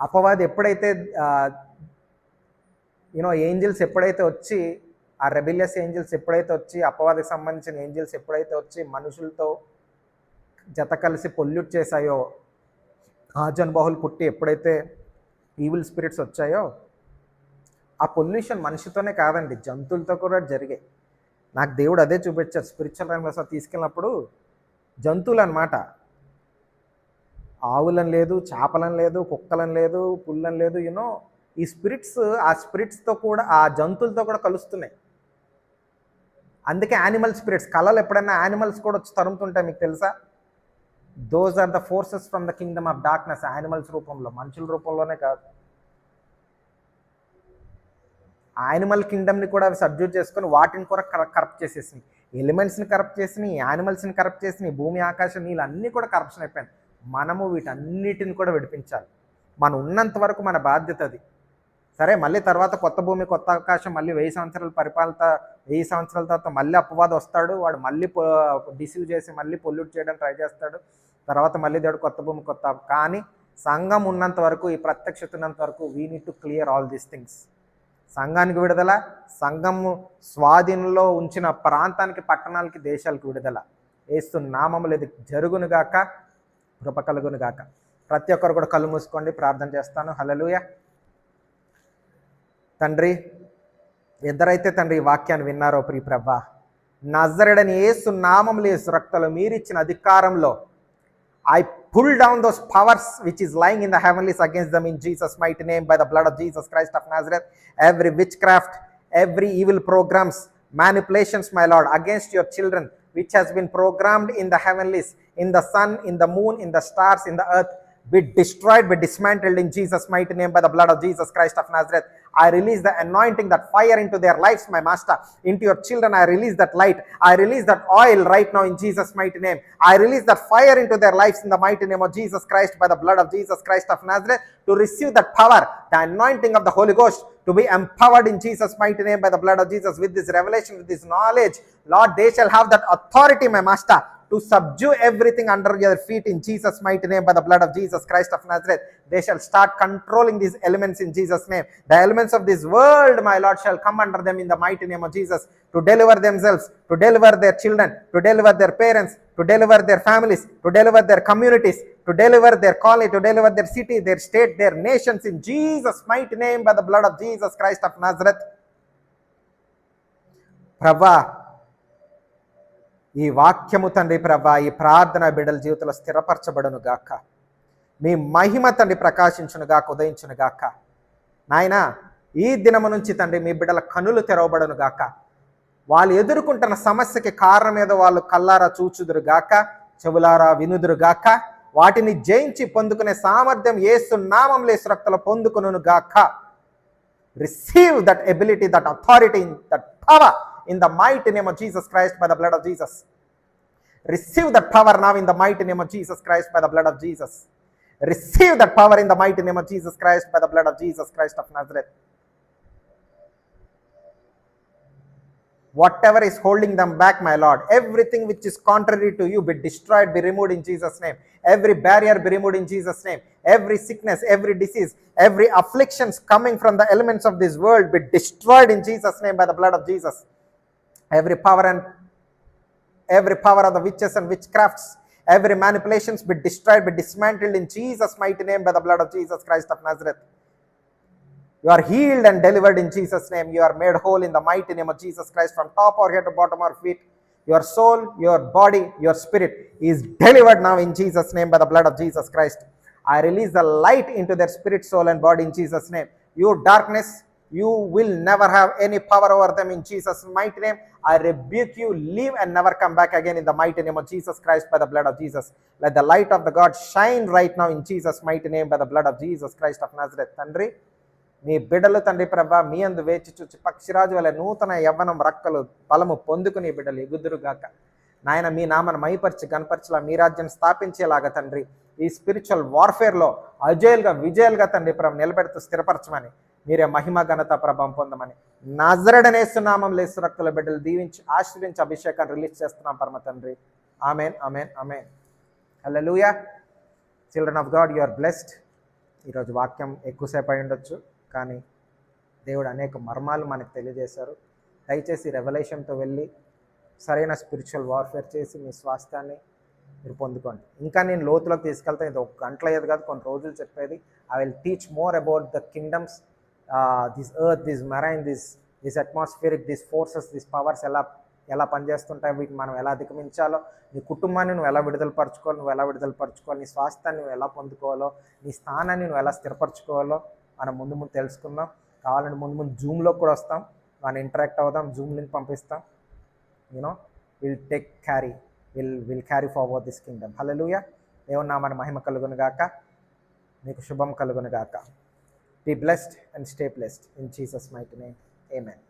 అపవాది ఎప్పుడైతే ఏంజల్స్ ఎప్పుడైతే వచ్చి ఆ రెబిలియస్ ఏంజిల్స్ ఎప్పుడైతే వచ్చి, అపవాదికి సంబంధించిన ఏంజిల్స్ ఎప్పుడైతే వచ్చి మనుషులతో జత కలిసి పొల్యూట్ చేశాయో, ఆజన్బాహులు పుట్టి ఎప్పుడైతే ఈవిల్ స్పిరిట్స్ వచ్చాయో, ఆ పొల్యూషన్ మనిషితోనే కాదండి, జంతువులతో కూడా జరిగాయి. నాకు దేవుడు అదే చూపించారు. స్పిరిచువల్ రైమ్స్ తీసుకెళ్ళినప్పుడు జంతువులు అనమాట, ఆవులని లేదు, చేపలని లేదు, కుక్కలని లేదు, పుల్లని లేదు, యూనో ఈ స్పిరిట్స్, ఆ స్పిరిట్స్తో కూడా, ఆ జంతువులతో కూడా కలుస్తున్నాయి. అందుకే యానిమల్ స్పిరిట్స్, కళలు ఎప్పుడైనా యానిమల్స్ కూడా వచ్చి తరుముతుంటాయి, మీకు తెలుసా? Those are the forces from the kingdom of darkness. Animals రూపంలో, మనుషుల రూపంలోనే కాదు. యానిమల్ కింగ్డమ్ని కూడా అవి సబ్డ్యూట్ చేసుకొని వాటిని కూడా కరప్ట్ చేసేసినాయి. ఎలిమెంట్స్ని కరప్ట్ చేసినాయి, యానిమల్స్ని కరప్ట్ చేసినాయి, భూమి ఆకాశం నీళ్ళు అన్నీ కూడా కరప్షన్ అయిపోయింది. మనము వీటన్నిటిని కూడా విడిపించాలి. మనం ఉన్నంత వరకు మన బాధ్యత అది. సరే, మళ్ళీ తర్వాత కొత్త భూమి కొత్త ఆకాశం, మళ్ళీ 1000 సంవత్సరాల పరిపాలన, 1000 సంవత్సరాల తర్వాత మళ్ళీ అపవాది వస్తాడు, వాడు మళ్ళీ డిసీవ్ చేసి మళ్ళీ పొల్యూట్ చేయడానికి ట్రై చేస్తాడు. తర్వాత మళ్ళీ దేవుడు కొత్త భూమి కొత్త. కానీ సంఘం ఉన్నంత వరకు, ఈ ప్రత్యక్షత ఉన్నంత వరకు we need to clear all these things. సంఘానికి విడుదల, సంఘము స్వాధీనంలో ఉంచిన ప్రాంతానికి, పట్టణాలకి, దేశాలకు విడుదల. యేసు నామములో ఇది జరుగునుగాక, కృప కలుగునుగాక. ప్రతి ఒక్కరు కూడా కళ్ళు మూసుకోండి, ప్రార్థన చేస్తాను. హల్లెలూయా. తండ్రి, ఎందరైతే తండ్రి ఈ వాక్యాన్ని విన్నారో ప్రియ ప్రభువా, నజరేయుడైన యేసు నామములో, యేసు రక్తంలో, మీరిచ్చిన అధికారంలో I pull down those powers which is lying in the heavenlies against them in Jesus' mighty name, by the blood of Jesus Christ of Nazareth. Every witchcraft, every evil programs, manipulations, my Lord, against your children, which has been programmed in the heavenlies, in the sun, in the moon, in the stars, in the earth, be destroyed, be dismantled in Jesus' mighty name, by the blood of Jesus Christ of Nazareth. I release the anointing, that fire into their lives, my Master. Into your children, I release that light. I release that oil right now in Jesus' mighty name. I release that fire into their lives in the mighty name of Jesus Christ, by the blood of Jesus Christ of Nazareth, to receive that power, the anointing of the Holy Ghost, to be empowered in Jesus' mighty name, by the blood of Jesus, with this revelation, with this knowledge. Lord, they shall have that authority, my Master, to subdue everything under your feet in Jesus' mighty name, by the blood of Jesus Christ of Nazareth. They shall start controlling these elements in Jesus' name. The elements of this world, my Lord, shall come under them in the mighty name of Jesus, to deliver themselves, to deliver their children, to deliver their parents, to deliver their families, to deliver their communities, to deliver their colony, to deliver their city, their state, their nations in Jesus' mighty name, by the blood of Jesus Christ of Nazareth. Prabha, ఈ వాక్యము తండ్రి ప్రభా, ఈ ప్రార్థన బిడ్డల జీవితంలో స్థిరపరచబడును గాక. మీ మహిమ తండ్రి ప్రకాశించును గాక, ఉదయించును గాక. నాయన, ఈ దినము నుంచి తండ్రి మీ బిడ్డల కనులు తెరవబడును గాక. వాళ్ళు ఎదుర్కొంటున్న సమస్యకి కారణం ఏదో వాళ్ళు కల్లారా చూచుదురు గాక, చెవులారా వినుదురు గాక. వాటిని జయించి పొందుకునే సామర్థ్యం యేసు నామములో, యేసు రక్తంలో పొందుకొనును గాక. Receive that ability, that authority, that power in the mighty name of Jesus Christ, by the blood of Jesus. Receive that power now in the mighty name of Jesus Christ, by the blood of Jesus. Receive that power in the mighty name of Jesus Christ, by the blood of Jesus Christ of Nazareth. Whatever is holding them back, my Lord, everything which is contrary to you, be destroyed, be removed in Jesus' name. Every barrier be removed in Jesus' name. Every sickness, every disease, every afflictions coming from the elements of this world, be destroyed in Jesus' name, by the blood of Jesus. Every power of the witches and witchcrafts, every manipulations be destroyed, be dismantled in Jesus' mighty name, by the blood of Jesus Christ of Nazareth. You are healed and delivered in Jesus' name. You are made whole in the mighty name of Jesus Christ, from top of your head to bottom of your feet. Your soul, your body, your spirit is delivered now in Jesus' name, by the blood of Jesus Christ. I release the light into their spirit, soul and body in Jesus' name. You darkness, you will never have any power over them in Jesus' mighty name. I rebuke you, leave and never come back again in the mighty name of Jesus Christ, by the blood of Jesus. Let the light of the God shine right now in Jesus' mighty name, by the blood of Jesus Christ of Nazareth. Tandri, నీ బిడ్డలు తండ్రి ప్రభా, మీ అందు వేచి చూచి పక్షిరాజు వలె నూతన యవ్వనం రక్కలు బలము పొందుకుని బిడ్డలు ఎగుదురుగాక. నాయన, మీ నామను మైపరిచి గణపరచలా, మీ రాజ్యం స్థాపించేలాగా తండ్రి, ఈ స్పిరిచువల్ వార్ఫేర్లో అజేయులుగా, విజయాలుగా తండ్రి ప్రభు నిలబెడుతూ స్థిరపరచమని, మీరే మహిమ ఘనత ప్రభావం పొందమని నజరేయుడైన యేసు నామములో, యేసు రక్తంలో బిడ్డలు దీవించి ఆశీర్వించి అభిషేకాన్ని రిలీజ్ చేస్తున్నాం పరమ తండ్రి. Amen, amen, amen. Hallelujah. Children of God, you are blessed. ఈరోజు వాక్యం ఎక్కువసేపు అయి ఉండొచ్చు, కానీ దేవుడు అనేక మర్మాలు మనకు తెలియజేశారు. దయచేసి రెవల్యూషన్తో వెళ్ళి సరైన స్పిరిచువల్ వార్ఫేర్ చేసి మీ స్వాస్థ్యాన్ని మీరు పొందుకోండి. ఇంకా నేను లోతులోకి తీసుకెళ్తాను. ఇది 1 గంటలో అయ్యేది కాదు, కొన్ని రోజులు చెప్పేది. I will teach more about the kingdoms, this earth, this marine, this atmospheric, this forces, this powers ఎలా పనిచేస్తుంటాయి, వీటిని మనం ఎలా అధిగమించాలో, నీ కుటుంబాన్ని నువ్వు ఎలా విడుదలపరచుకోవాలి, నీ స్వాస్థ్యాన్ని నువ్వు ఎలా పొందుకోవాలో, నీ స్థానాన్ని నువ్వు ఎలా స్థిరపరచుకోవాలో మనం ముందు తెలుసుకుందాం. కావాలంటే ముందు జూమ్లో కూడా వస్తాం, మనం ఇంటరాక్ట్ అవుదాం, జూమ్ లింక్ పంపిస్తాం. Will carry forward this kingdom. Hallelujah. దేవుని నామమున మహిమ కలుగును గాక. మీకు శుభం కలుగును గాక. Be blessed and stay blessed in Jesus mighty name. Amen.